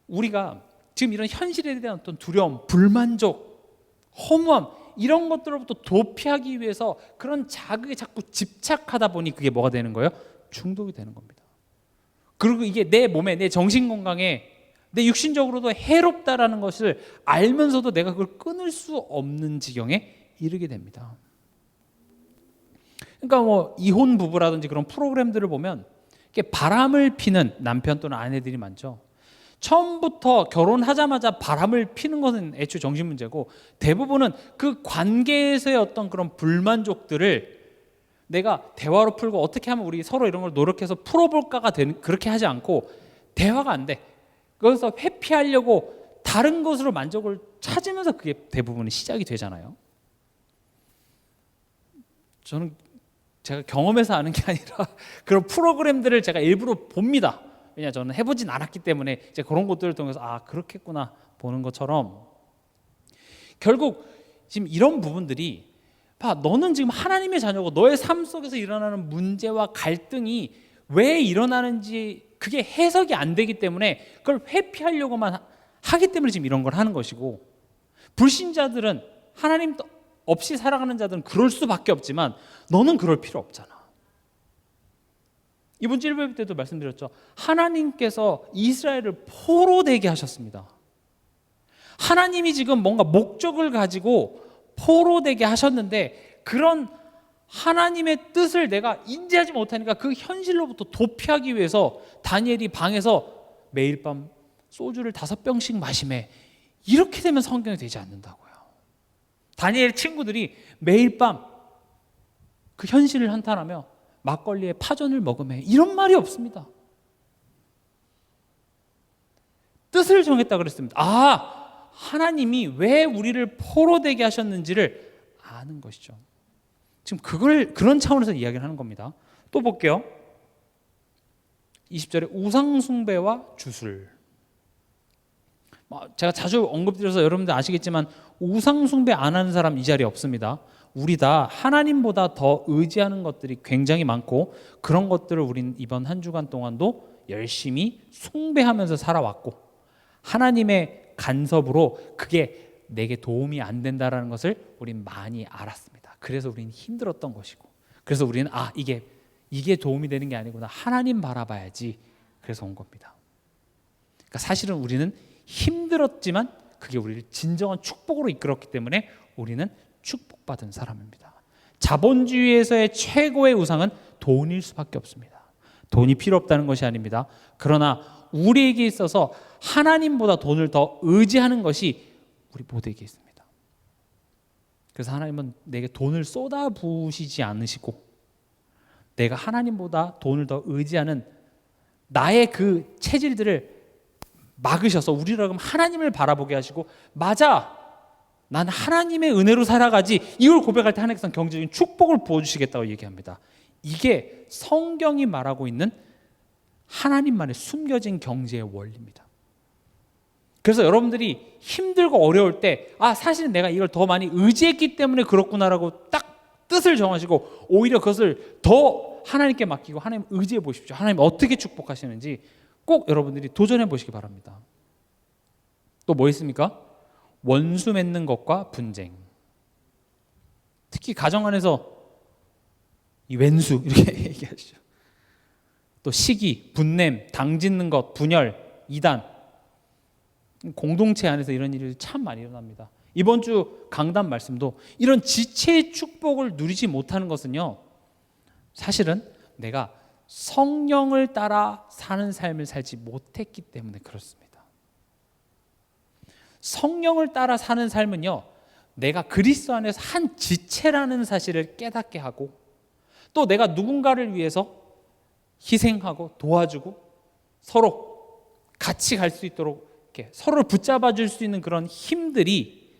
우리가 지금 이런 현실에 대한 어떤 두려움, 불만족, 허무함 이런 것들로부터 도피하기 위해서 그런 자극에 자꾸 집착하다 보니 그게 뭐가 되는 거예요? 중독이 되는 겁니다. 그리고 이게 내 몸에, 내 정신 건강에, 내 육신적으로도 해롭다라는 것을 알면서도 내가 그걸 끊을 수 없는 지경에 이르게 됩니다. 그러니까 뭐 이혼 부부라든지 그런 프로그램들을 보면 이렇게 바람을 피는 남편 또는 아내들이 많죠. 처음부터 결혼하자마자 바람을 피는 것은 애초에 정신 문제고, 대부분은 그 관계에서의 어떤 그런 불만족들을 내가 대화로 풀고 어떻게 하면 우리 서로 이런 걸 노력해서 풀어볼까가 되는, 그렇게 하지 않고 대화가 안 돼. 그래서 회피하려고 다른 것으로 만족을 찾으면서 그게 대부분 시작이 되잖아요. 저는 제가 경험해서 아는 게 아니라 그런 프로그램들을 제가 일부러 봅니다. 왜냐, 저는 해보진 않았기 때문에 이제 그런 것들을 통해서 아, 그렇겠구나 보는 것처럼, 결국 지금 이런 부분들이 봐, 너는 지금 하나님의 자녀고 너의 삶 속에서 일어나는 문제와 갈등이 왜 일어나는지 그게 해석이 안 되기 때문에 그걸 회피하려고만 하기 때문에 지금 이런 걸 하는 것이고, 불신자들은 하나님 없이 살아가는 자들은 그럴 수밖에 없지만 너는 그럴 필요 없잖아. 이번 주 1부 때도 말씀드렸죠. 하나님께서 이스라엘을 포로되게 하셨습니다. 하나님이 지금 뭔가 목적을 가지고 포로되게 하셨는데 그런 하나님의 뜻을 내가 인지하지 못하니까 그 현실로부터 도피하기 위해서 다니엘이 방에서 매일 밤 소주를 5병씩 마시매, 이렇게 되면 성경이 되지 않는다고요. 다니엘 친구들이 매일 밤 그 현실을 한탄하며 막걸리에 파전을 먹으매, 이런 말이 없습니다. 뜻을 정했다 그랬습니다. 아, 하나님이 왜 우리를 포로되게 하셨는지를 아는 것이죠. 지금 그런 차원에서 이야기를 하는 겁니다. 또 볼게요. 20절에 우상 숭배와 주술. 제가 자주 언급드려서 여러분들 아시겠지만 우상 숭배 안 하는 사람 이 자리에 없습니다. 우리 다 하나님보다 더 의지하는 것들이 굉장히 많고, 그런 것들을 우린 이번 한 주간 동안도 열심히 숭배하면서 살아왔고, 하나님의 간섭으로 그게 내게 도움이 안 된다라는 것을 우린 많이 알았습니다. 그래서 우린 힘들었던 것이고, 그래서 우리는 이게 도움이 되는 게 아니구나, 하나님 바라봐야지, 그래서 온 겁니다. 그러니까 사실은 우리는 힘들었지만 그게 우리를 진정한 축복으로 이끌었기 때문에 우리는 축복받은 사람입니다. 자본주의에서의 최고의 우상은 돈일 수밖에 없습니다. 돈이 필요 없다는 것이 아닙니다. 그러나 우리에게 있어서 하나님보다 돈을 더 의지하는 것이 우리 모두에게 있습니다. 그래서 하나님은 내게 돈을 쏟아부으시지 않으시고, 내가 하나님보다 돈을 더 의지하는 나의 그 체질들을 막으셔서 우리를 하나님을 바라보게 하시고, 맞아, 난 하나님의 은혜로 살아가지, 이걸 고백할 때 하나님께서는 경제적인 축복을 부어주시겠다고 얘기합니다. 이게 성경이 말하고 있는 하나님만의 숨겨진 경제의 원리입니다. 그래서 여러분들이 힘들고 어려울 때 사실은 내가 이걸 더 많이 의지했기 때문에 그렇구나라고 딱 뜻을 정하시고 오히려 그것을 더 하나님께 맡기고 하나님 의지해 보십시오. 하나님 어떻게 축복하시는지 꼭 여러분들이 도전해 보시기 바랍니다. 또 뭐 있습니까? 원수 맺는 것과 분쟁. 특히 가정 안에서 이 왼수 이렇게 얘기하시죠. 또 시기, 분냄, 당짓는 것, 분열, 이단. 공동체 안에서 이런 일이 참 많이 일어납니다. 이번 주 강단 말씀도 이런 지체의 축복을 누리지 못하는 것은요, 사실은 내가 성령을 따라 사는 삶을 살지 못했기 때문에 그렇습니다. 성령을 따라 사는 삶은요, 내가 그리스도 안에서 한 지체라는 사실을 깨닫게 하고, 또 내가 누군가를 위해서 희생하고 도와주고 서로 같이 갈 수 있도록 이렇게 서로를 붙잡아 줄 수 있는 그런 힘들이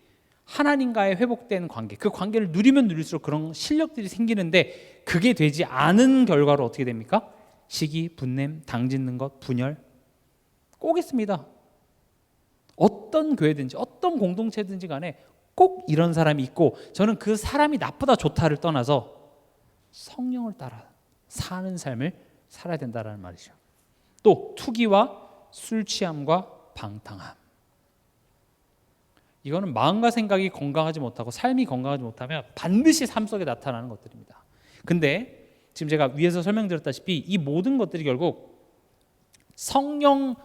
하나님과의 회복된 관계, 그 관계를 누리면 누릴수록 그런 실력들이 생기는데 그게 되지 않은 결과로 어떻게 됩니까? 시기, 분냄, 당짓는 것, 분열 꼭 있습니다. 어떤 교회든지 어떤 공동체든지 간에 꼭 이런 사람이 있고, 저는 그 사람이 나쁘다 좋다를 떠나서 성령을 따라 사는 삶을 살아야 된다는 말이죠. 또 투기와 술 취함과 방탕함, 이거는 마음과 생각이 건강하지 못하고 삶이 건강하지 못하면 반드시 삶 속에 나타나는 것들입니다. 근데 지금 제가 위에서 설명드렸다시피 이 모든 것들이 결국 성령,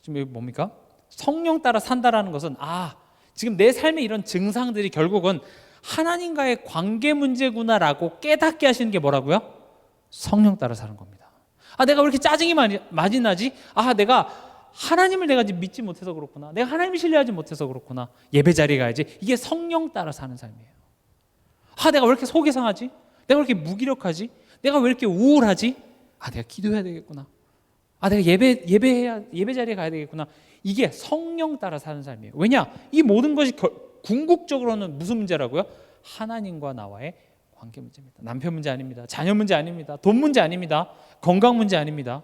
지금 여기 뭡니까? 성령 따라 산다라는 것은 지금 내 삶의 이런 증상들이 결국은 하나님과의 관계 문제구나라고 깨닫게 하시는 게 뭐라고요? 성령 따라 사는 겁니다. 내가 왜 이렇게 짜증이 많이 나지? 하나님을 내가 믿지 못해서 그렇구나. 내가 하나님을 신뢰하지 못해서 그렇구나. 예배 자리에 가야지. 이게 성령 따라 사는 삶이에요. 내가 왜 이렇게 속이 상하지? 내가 왜 이렇게 무기력하지? 내가 왜 이렇게 우울하지? 내가 기도해야 되겠구나. 내가 예배 자리에 가야 되겠구나. 이게 성령 따라 사는 삶이에요. 왜냐? 이 모든 것이 궁극적으로는 무슨 문제라고요? 하나님과 나와의 관계 문제입니다. 남편 문제 아닙니다. 자녀 문제 아닙니다. 돈 문제 아닙니다. 건강 문제 아닙니다.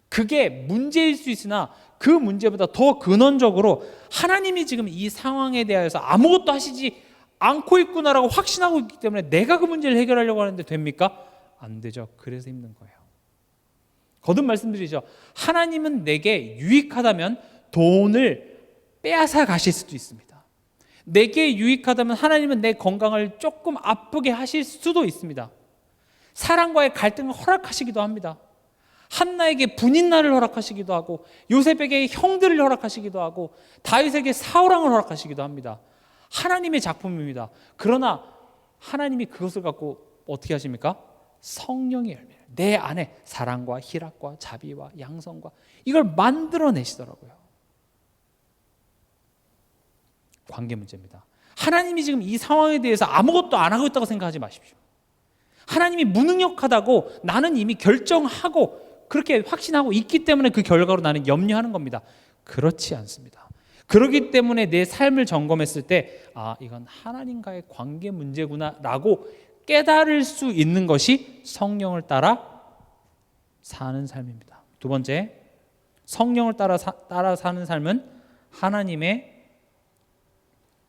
그게 문제일 수 있으나 그 문제보다 더 근원적으로 하나님이 지금 이 상황에 대해서 아무것도 하시지 않고 있구나라고 확신하고 있기 때문에 내가 그 문제를 해결하려고 하는데 됩니까? 안 되죠. 그래서 힘든 거예요. 거듭 말씀드리죠. 하나님은 내게 유익하다면 돈을 빼앗아 가실 수도 있습니다. 내게 유익하다면 하나님은 내 건강을 조금 아프게 하실 수도 있습니다. 사랑과의 갈등을 허락하시기도 합니다. 한나에게 분인날을 허락하시기도 하고, 요셉에게 형들을 허락하시기도 하고, 다윗에게 사울왕을 허락하시기도 합니다. 하나님의 작품입니다. 그러나 하나님이 그것을 갖고 어떻게 하십니까? 성령의 열매를 내 안에 사랑과 희락과 자비와 양성과 이걸 만들어내시더라고요. 관계 문제입니다. 하나님이 지금 이 상황에 대해서 아무것도 안 하고 있다고 생각하지 마십시오. 하나님이 무능력하다고 나는 이미 결정하고 그렇게 확신하고 있기 때문에 그 결과로 나는 염려하는 겁니다. 그렇지 않습니다. 그렇기 때문에 내 삶을 점검했을 때 이건 하나님과의 관계 문제구나 라고 깨달을 수 있는 것이 성령을 따라 사는 삶입니다. 두 번째, 성령을 따라 사는 삶은 하나님의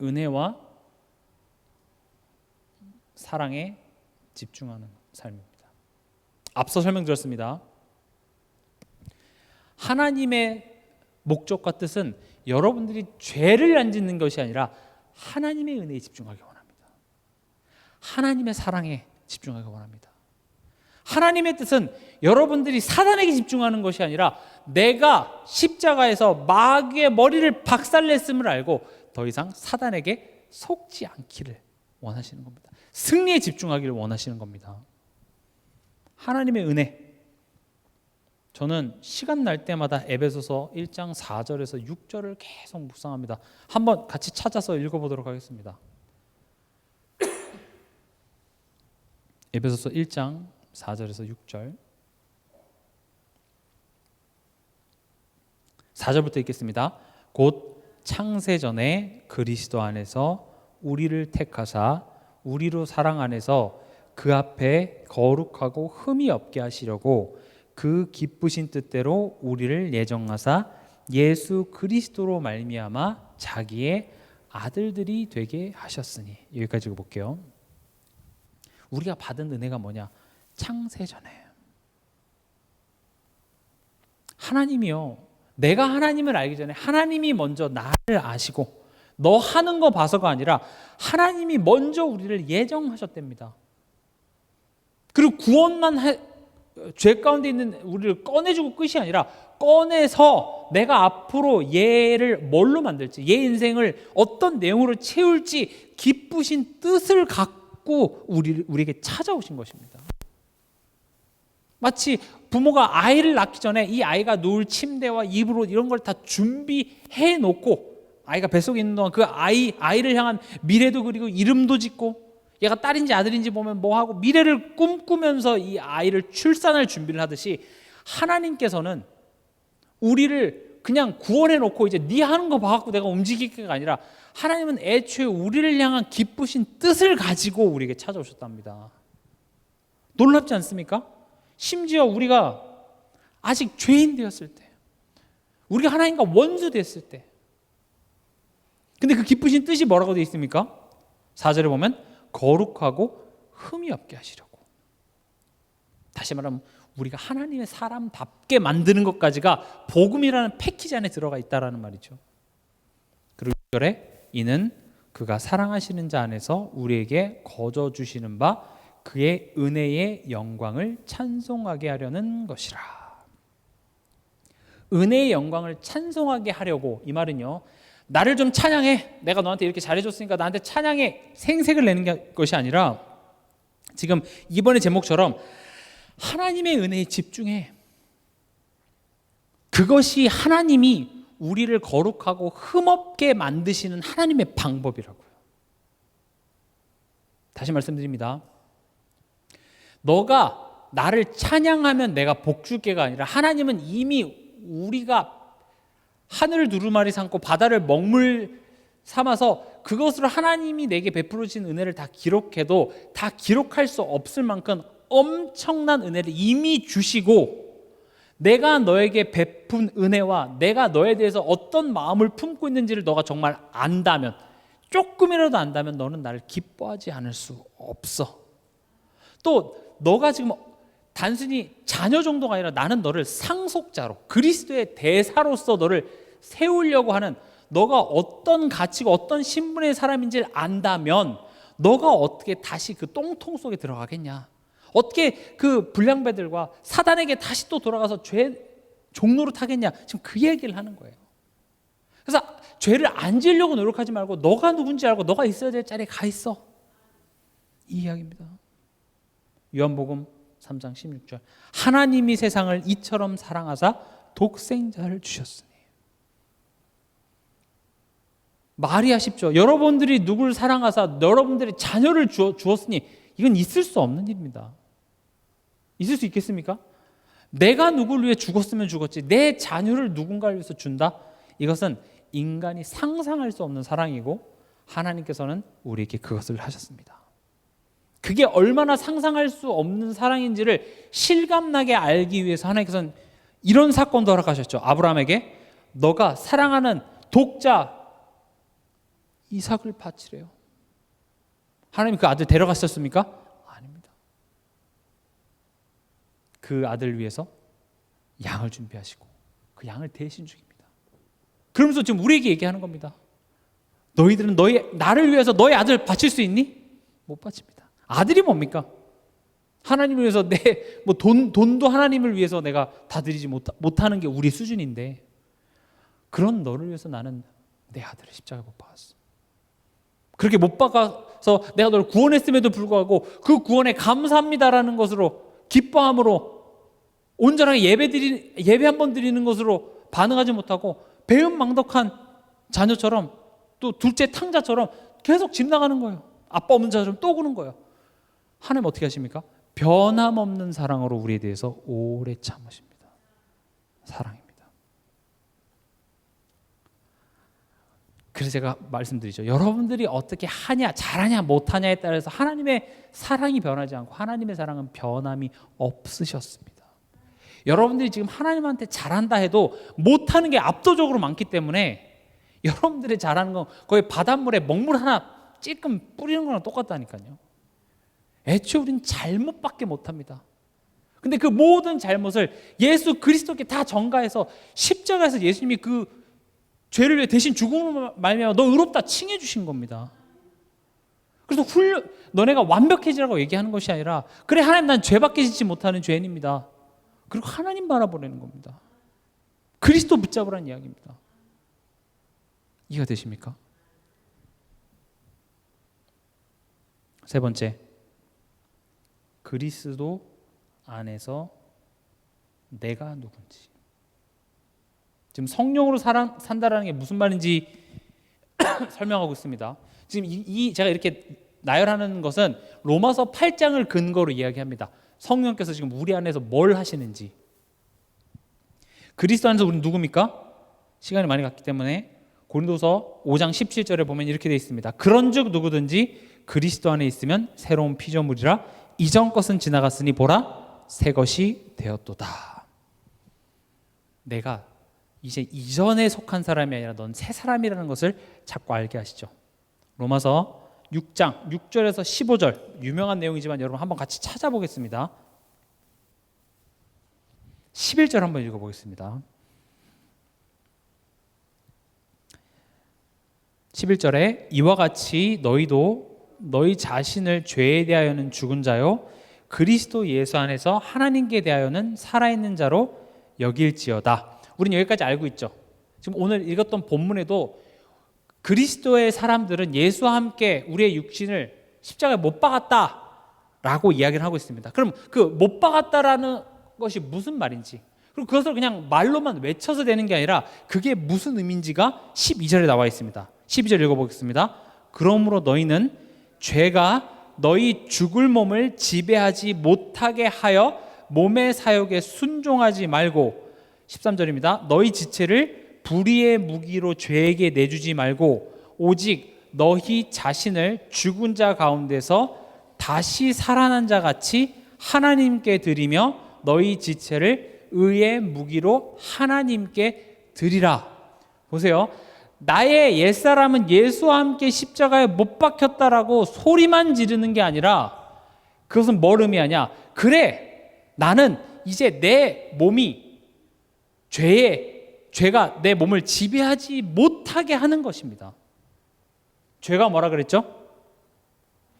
은혜와 사랑에 집중하는 삶입니다. 앞서 설명드렸습니다. 하나님의 목적과 뜻은 여러분들이 죄를 안 짓는 것이 아니라 하나님의 은혜에 집중하기 원합니다. 하나님의 사랑에 집중하기 원합니다. 하나님의 뜻은 여러분들이 사단에게 집중하는 것이 아니라 내가 십자가에서 마귀의 머리를 박살냈음을 알고 더 이상 사단에게 속지 않기를 원하시는 겁니다. 승리에 집중하기를 원하시는 겁니다. 하나님의 은혜, 저는 시간 날 때마다 에베소서 1장 4절에서 6절을 계속 묵상합니다. 한번 같이 찾아서 읽어보도록 하겠습니다. 에베소서 1장 4절에서 6절, 4절부터 읽겠습니다. 곧 창세전에 그리스도 안에서 우리를 택하사 우리로 사랑 안에서 그 앞에 거룩하고 흠이 없게 하시려고 그 기쁘신 뜻대로 우리를 예정하사 예수 그리스도로 말미암아 자기의 아들들이 되게 하셨으니. 여기까지 읽어볼게요. 우리가 받은 은혜가 뭐냐? 창세전에 하나님이요, 내가 하나님을 알기 전에 하나님이 먼저 나를 아시고 너 하는 거 봐서가 아니라 하나님이 먼저 우리를 예정하셨답니다. 그리고 구원만 죄 가운데 있는 우리를 꺼내주고 끝이 아니라 꺼내서 내가 앞으로 얘를 뭘로 만들지, 얘 인생을 어떤 내용으로 채울지 기쁘신 뜻을 갖고 우리에게 찾아오신 것입니다. 마치 부모가 아이를 낳기 전에 이 아이가 누울 침대와 이불 이런 걸 다 준비해 놓고 아이가 뱃속에 있는 동안 그 아이를 향한 미래도 그리고 이름도 짓고 얘가 딸인지 아들인지 보면 뭐하고 미래를 꿈꾸면서 이 아이를 출산할 준비를 하듯이 하나님께서는 우리를 그냥 구원해 놓고 이제 네 하는 거 봐갖고 내가 움직이기가 아니라 하나님은 애초에 우리를 향한 기쁘신 뜻을 가지고 우리에게 찾아오셨답니다. 놀랍지 않습니까? 심지어 우리가 아직 죄인 되었을 때, 우리가 하나님과 원수 됐을 때, 근데 그 기쁘신 뜻이 뭐라고 되어 있습니까? 4절에 보면 거룩하고 흠이 없게 하시려고. 다시 말하면 우리가 하나님의 사람답게 만드는 것까지가 복음이라는 패키지 안에 들어가 있다라는 말이죠. 그리고 6절에 이는 그가 사랑하시는 자 안에서 우리에게 거저 주시는 바 그의 은혜의 영광을 찬송하게 하려는 것이라. 은혜의 영광을 찬송하게 하려고, 이 말은요, 나를 좀 찬양해, 내가 너한테 이렇게 잘해줬으니까 나한테 찬양해, 생색을 내는 것이 아니라 지금 이번의 제목처럼 하나님의 은혜에 집중해. 그것이 하나님이 우리를 거룩하고 흠없게 만드시는 하나님의 방법이라고요. 다시 말씀드립니다. 너가 나를 찬양하면 내가 복 줄게가 아니라 하나님은 이미 우리가 하늘을 두루마리 삼고 바다를 먹물 삼아서 그것으로 하나님이 내게 베풀어 주신 은혜를 다 기록해도 다 기록할 수 없을 만큼 엄청난 은혜를 이미 주시고, 내가 너에게 베푼 은혜와 내가 너에 대해서 어떤 마음을 품고 있는지를 너가 정말 안다면, 조금이라도 안다면 너는 나를 기뻐하지 않을 수 없어. 또 너가 지금 단순히 자녀 정도가 아니라 나는 너를 상속자로, 그리스도의 대사로서 너를 세우려고 하는, 너가 어떤 가치고 어떤 신분의 사람인지를 안다면 너가 어떻게 다시 그 똥통 속에 들어가겠냐, 어떻게 그 불량배들과 사단에게 다시 또 돌아가서 죄 종로로 타겠냐, 지금 그 얘기를 하는 거예요. 그래서 죄를 안 지으려고 노력하지 말고 너가 누군지 알고 너가 있어야 될 자리에 가 있어, 이 이야기입니다. 요한복음 3장 16절, 하나님이 세상을 이처럼 사랑하사 독생자를 주셨으니. 말이 아쉽죠. 여러분들이 누구를 사랑하사 여러분들의 자녀를 주었으니 이건 있을 수 없는 일입니다. 있을 수 있겠습니까? 내가 누구를 위해 죽었으면 죽었지 내 자녀를 누군가를 위해서 준다? 이것은 인간이 상상할 수 없는 사랑이고 하나님께서는 우리에게 그것을 하셨습니다. 그게 얼마나 상상할 수 없는 사랑인지를 실감나게 알기 위해서 하나님께서는 이런 사건도 허락하셨죠. 아브라함에게 너가 사랑하는 독자 이삭을 바치래요. 하나님이 그 아들 데려갔었습니까? 아닙니다. 그 아들을 위해서 양을 준비하시고 그 양을 대신 죽입니다. 그러면서 지금 우리에게 얘기하는 겁니다. 너희들은 나를 위해서 너희 아들 바칠 수 있니? 못 바칩니다. 아들이 뭡니까? 하나님을 위해서 돈도 하나님을 위해서 내가 다 드리지 못하는 게 우리 수준인데, 그런 너를 위해서 나는 내 아들을 십자가에 못 박았어. 그렇게 못 박아서 내가 너를 구원했음에도 불구하고 그 구원에 감사합니다라는 것으로, 기뻐함으로 온전하게 예배 한 번 드리는 것으로 반응하지 못하고 배은망덕한 자녀처럼, 또 둘째 탕자처럼 계속 집 나가는 거예요. 아빠 없는 자처럼 또 구는 거예요. 하나님 어떻게 하십니까? 변함없는 사랑으로 우리에 대해서 오래 참으십니다. 사랑입니다. 그래서 제가 말씀드리죠. 여러분들이 어떻게 하냐, 잘하냐, 못하냐에 따라서 하나님의 사랑이 변하지 않고 하나님의 사랑은 변함이 없으셨습니다. 여러분들이 지금 하나님한테 잘한다 해도 못하는 게 압도적으로 많기 때문에 여러분들이 잘하는 건 거의 바닷물에 먹물 하나 찔끔 뿌리는 거랑 똑같다니까요. 애초에 우리는 잘못밖에 못합니다. 근데 그 모든 잘못을 예수 그리스도께 다 전가해서 십자가에서 예수님이 그 죄를 위해 대신 죽음으로 말미암아 너 의롭다 칭해 주신 겁니다. 그래서 너네가 완벽해지라고 얘기하는 것이 아니라, 그래 하나님 난 죄밖에 짓지 못하는 죄인입니다. 그리고 하나님 바라보내는 겁니다. 그리스도 붙잡으라는 이야기입니다. 이해가 되십니까? 세 번째, 그리스도 안에서 내가 누군지. 지금 성령으로 산다라는 게 무슨 말인지 설명하고 있습니다. 지금 제가 이렇게 나열하는 것은 로마서 8장을 근거로 이야기합니다. 성령께서 지금 우리 안에서 뭘 하시는지. 그리스도 안에서 우리는 누굽니까? 시간이 많이 갔기 때문에 고린도서 5장 17절에 보면 이렇게 되어 있습니다. 그런즉 누구든지 그리스도 안에 있으면 새로운 피조물이라 이전 것은 지나갔으니 보라 새 것이 되었도다. 내가 이제 이전에 속한 사람이 아니라 넌 새 사람이라는 것을 자꾸 알게 하시죠. 로마서 6장 6절에서 15절 유명한 내용이지만 여러분 한번 같이 찾아보겠습니다. 11절 한번 읽어보겠습니다. 11절에 이와 같이 너희도 너희 자신을 죄에 대하여는 죽은 자요 그리스도 예수 안에서 하나님께 대하여는 살아있는 자로 여길지어다. 우리는 여기까지 알고 있죠. 지금 오늘 읽었던 본문에도 그리스도의 사람들은 예수와 함께 우리의 육신을 십자가에 못 박았다라고 이야기를 하고 있습니다. 그럼 그 못 박았다라는 것이 무슨 말인지, 그리고 그것을 그냥 말로만 외쳐서 되는 게 아니라 그게 무슨 의미인지가 12절에 나와 있습니다. 12절 읽어보겠습니다. 그러므로 너희는 죄가 너희 죽을 몸을 지배하지 못하게 하여 몸의 사욕에 순종하지 말고, 13절입니다. 너희 지체를 불의의 무기로 죄에게 내주지 말고 오직 너희 자신을 죽은 자 가운데서 다시 살아난 자 같이 하나님께 드리며 너희 지체를 의의 무기로 하나님께 드리라. 보세요. 나의 옛사람은 예수와 함께 십자가에 못 박혔다라고 소리만 지르는 게 아니라 그것은 뭘 의미하냐? 그래, 나는 이제 내 몸이 죄가 내 몸을 지배하지 못하게 하는 것입니다. 죄가 뭐라 그랬죠?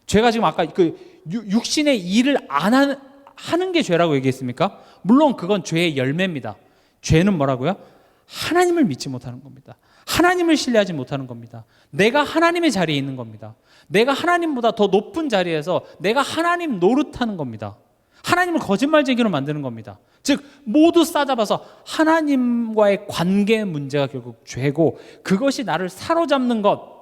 죄가 지금 아까 그 육신의 일을 안 하는 게 죄라고 얘기했습니까? 물론 그건 죄의 열매입니다. 죄는 뭐라고요? 하나님을 믿지 못하는 겁니다. 하나님을 신뢰하지 못하는 겁니다. 내가 하나님의 자리에 있는 겁니다. 내가 하나님보다 더 높은 자리에서 내가 하나님 노릇하는 겁니다. 하나님을 거짓말쟁이로 만드는 겁니다. 즉 모두 싸잡아서 하나님과의 관계 문제가 결국 죄고, 그것이 나를 사로잡는 것,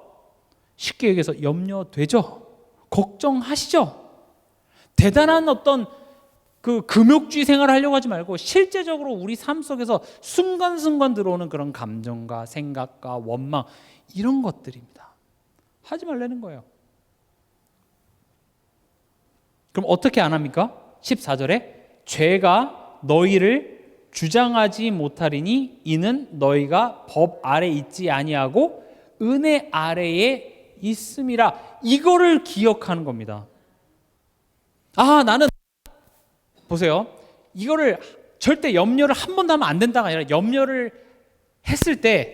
쉽게 얘기해서 염려되죠? 걱정하시죠? 대단한 어떤 그 금욕주의 생활을 하려고 하지 말고 실제적으로 우리 삶 속에서 순간순간 들어오는 그런 감정과 생각과 원망, 이런 것들입니다. 하지 말라는 거예요. 그럼 어떻게 안 합니까? 14절에 죄가 너희를 주장하지 못하리니 이는 너희가 법 아래 있지 아니하고 은혜 아래에 있음이라. 이거를 기억하는 겁니다. 나는 보세요. 이거를 절대 염려를 한 번도 하면 안 된다가 아니라 염려를 했을 때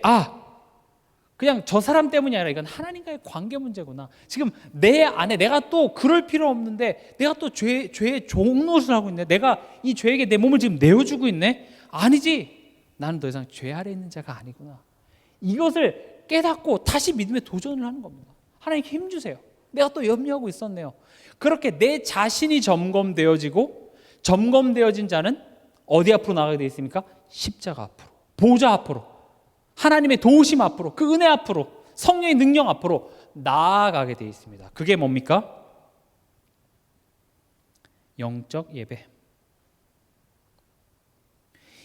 그냥 저 사람 때문이 아니라 이건 하나님과의 관계 문제구나. 지금 내 안에 내가 또 그럴 필요 없는데 내가 또 죄의 종노릇을 하고 있네. 내가 이 죄에게 내 몸을 지금 내어주고 있네. 아니지. 나는 더 이상 죄 아래 있는 자가 아니구나. 이것을 깨닫고 다시 믿음에 도전을 하는 겁니다. 하나님 힘주세요. 내가 또 염려하고 있었네요. 그렇게 내 자신이 점검되어지고, 점검되어진 자는 어디 앞으로 나가게 되어 있습니까? 십자가 앞으로, 보좌 앞으로, 하나님의 도우심 앞으로, 그 은혜 앞으로, 성령의 능력 앞으로 나아가게 되어 있습니다. 그게 뭡니까? 영적 예배.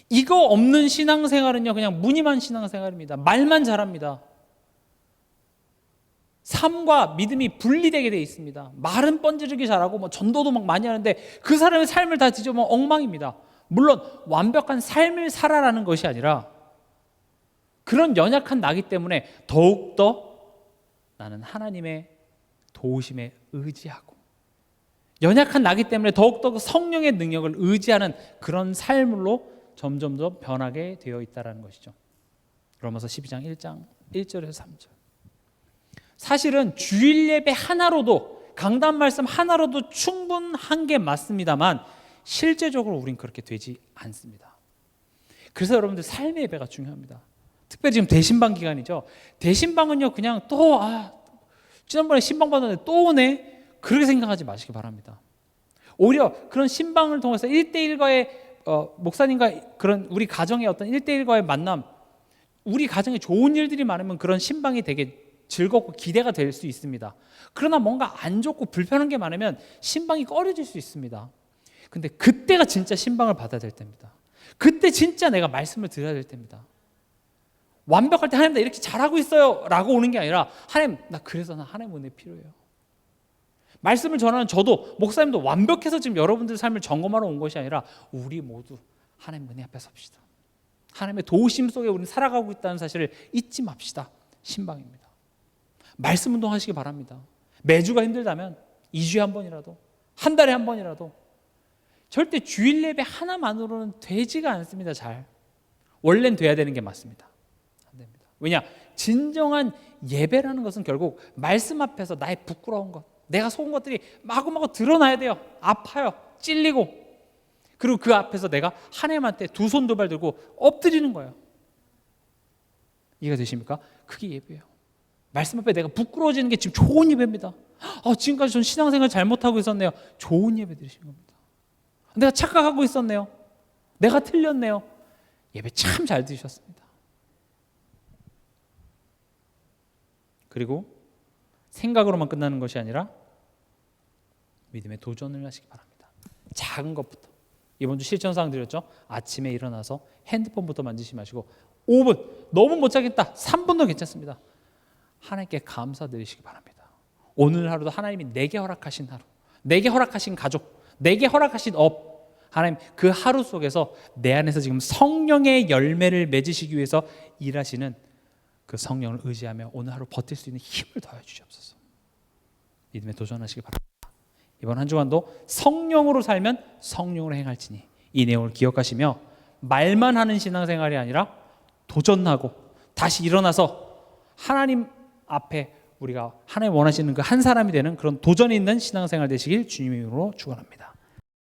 이거 없는 신앙생활은요 그냥 무늬만 신앙생활입니다. 말만 잘합니다. 삶과 믿음이 분리되게 되어 있습니다. 말은 번지르기 잘하고 전도도 막 많이 하는데 그 사람의 삶을 다 뒤져보면 엉망입니다. 물론 완벽한 삶을 살아라는 것이 아니라 그런 연약한 나기 때문에 더욱더 나는 하나님의 도우심에 의지하고, 연약한 나기 때문에 더욱더 그 성령의 능력을 의지하는 그런 삶으로 점점 더 변하게 되어 있다는 것이죠. 로마서 12장 1장 1절에서 3절. 사실은 주일 예배 하나로도, 강단 말씀 하나로도 충분한 게 맞습니다만 실제적으로 우린 그렇게 되지 않습니다. 그래서 여러분들 삶의 예배가 중요합니다. 특별히 지금 대신방 기간이죠. 대신방은요 그냥 또 지난번에 신방 받았는데 또 오네, 그렇게 생각하지 마시기 바랍니다. 오히려 그런 신방을 통해서 1대1과의 목사님과 그런 우리 가정의 어떤 1대1과의 만남, 우리 가정에 좋은 일들이 많으면 그런 신방이 되게 즐겁고 기대가 될 수 있습니다. 그러나 뭔가 안 좋고 불편한 게 많으면 신방이 꺼려질 수 있습니다. 근데 그때가 진짜 신방을 받아야 될 때입니다. 그때 진짜 내가 말씀을 드려야 될 때입니다. 완벽할 때 하나님 나 이렇게 잘하고 있어요 라고 오는 게 아니라 하나님 나 그래서 나 하나님 은혜 필요해요. 말씀을 전하는 저도 목사님도 완벽해서 지금 여러분들 삶을 점검하러 온 것이 아니라 우리 모두 하나님 은혜 앞에 섭시다. 하나님의 도우심 속에 우리는 살아가고 있다는 사실을 잊지 맙시다. 신방입니다. 말씀 운동하시기 바랍니다. 매주가 힘들다면 2주에 한 번이라도, 한 달에 한 번이라도. 절대 주일 예배 하나만으로는 되지가 않습니다. 잘 원래는 돼야 되는 게 맞습니다. 안 됩니다. 왜냐? 진정한 예배라는 것은 결국 말씀 앞에서 나의 부끄러운 것, 내가 속은 것들이 마구마구 드러나야 돼요. 아파요. 찔리고. 그리고 그 앞에서 내가 하나님한테 두 손 두 발 들고 엎드리는 거예요. 이해가 되십니까? 그게 예배예요. 말씀 앞에 내가 부끄러워지는 게 지금 좋은 예배입니다. 지금까지 전 신앙생활 잘못하고 있었네요. 좋은 예배 드리신 겁니다. 내가 착각하고 있었네요. 내가 틀렸네요. 예배 참 잘 드리셨습니다. 그리고 생각으로만 끝나는 것이 아니라 믿음의 도전을 하시기 바랍니다. 작은 것부터. 이번 주 실천사항 드렸죠. 아침에 일어나서 핸드폰부터 만지지 마시고 5분, 너무 못 자겠다. 3분도 괜찮습니다. 하나님께 감사드리시기 바랍니다. 오늘 하루도 하나님이 내게 허락하신 하루, 내게 허락하신 가족, 내게 허락하신 업, 하나님 그 하루 속에서 내 안에서 지금 성령의 열매를 맺으시기 위해서 일하시는 그 성령을 의지하며 오늘 하루 버틸 수 있는 힘을 더해 주시옵소서. 믿음에 도전하시기 바랍니다. 이번 한 주간도 성령으로 살면 성령으로 행할지니 이 내용을 기억하시며 말만 하는 신앙생활이 아니라 도전하고 다시 일어나서 하나님 앞에 우리가 하나님 원하시는 그 한 사람이 되는 그런 도전이 있는 신앙생활 되시길 주님의 이름으로 축원합니다.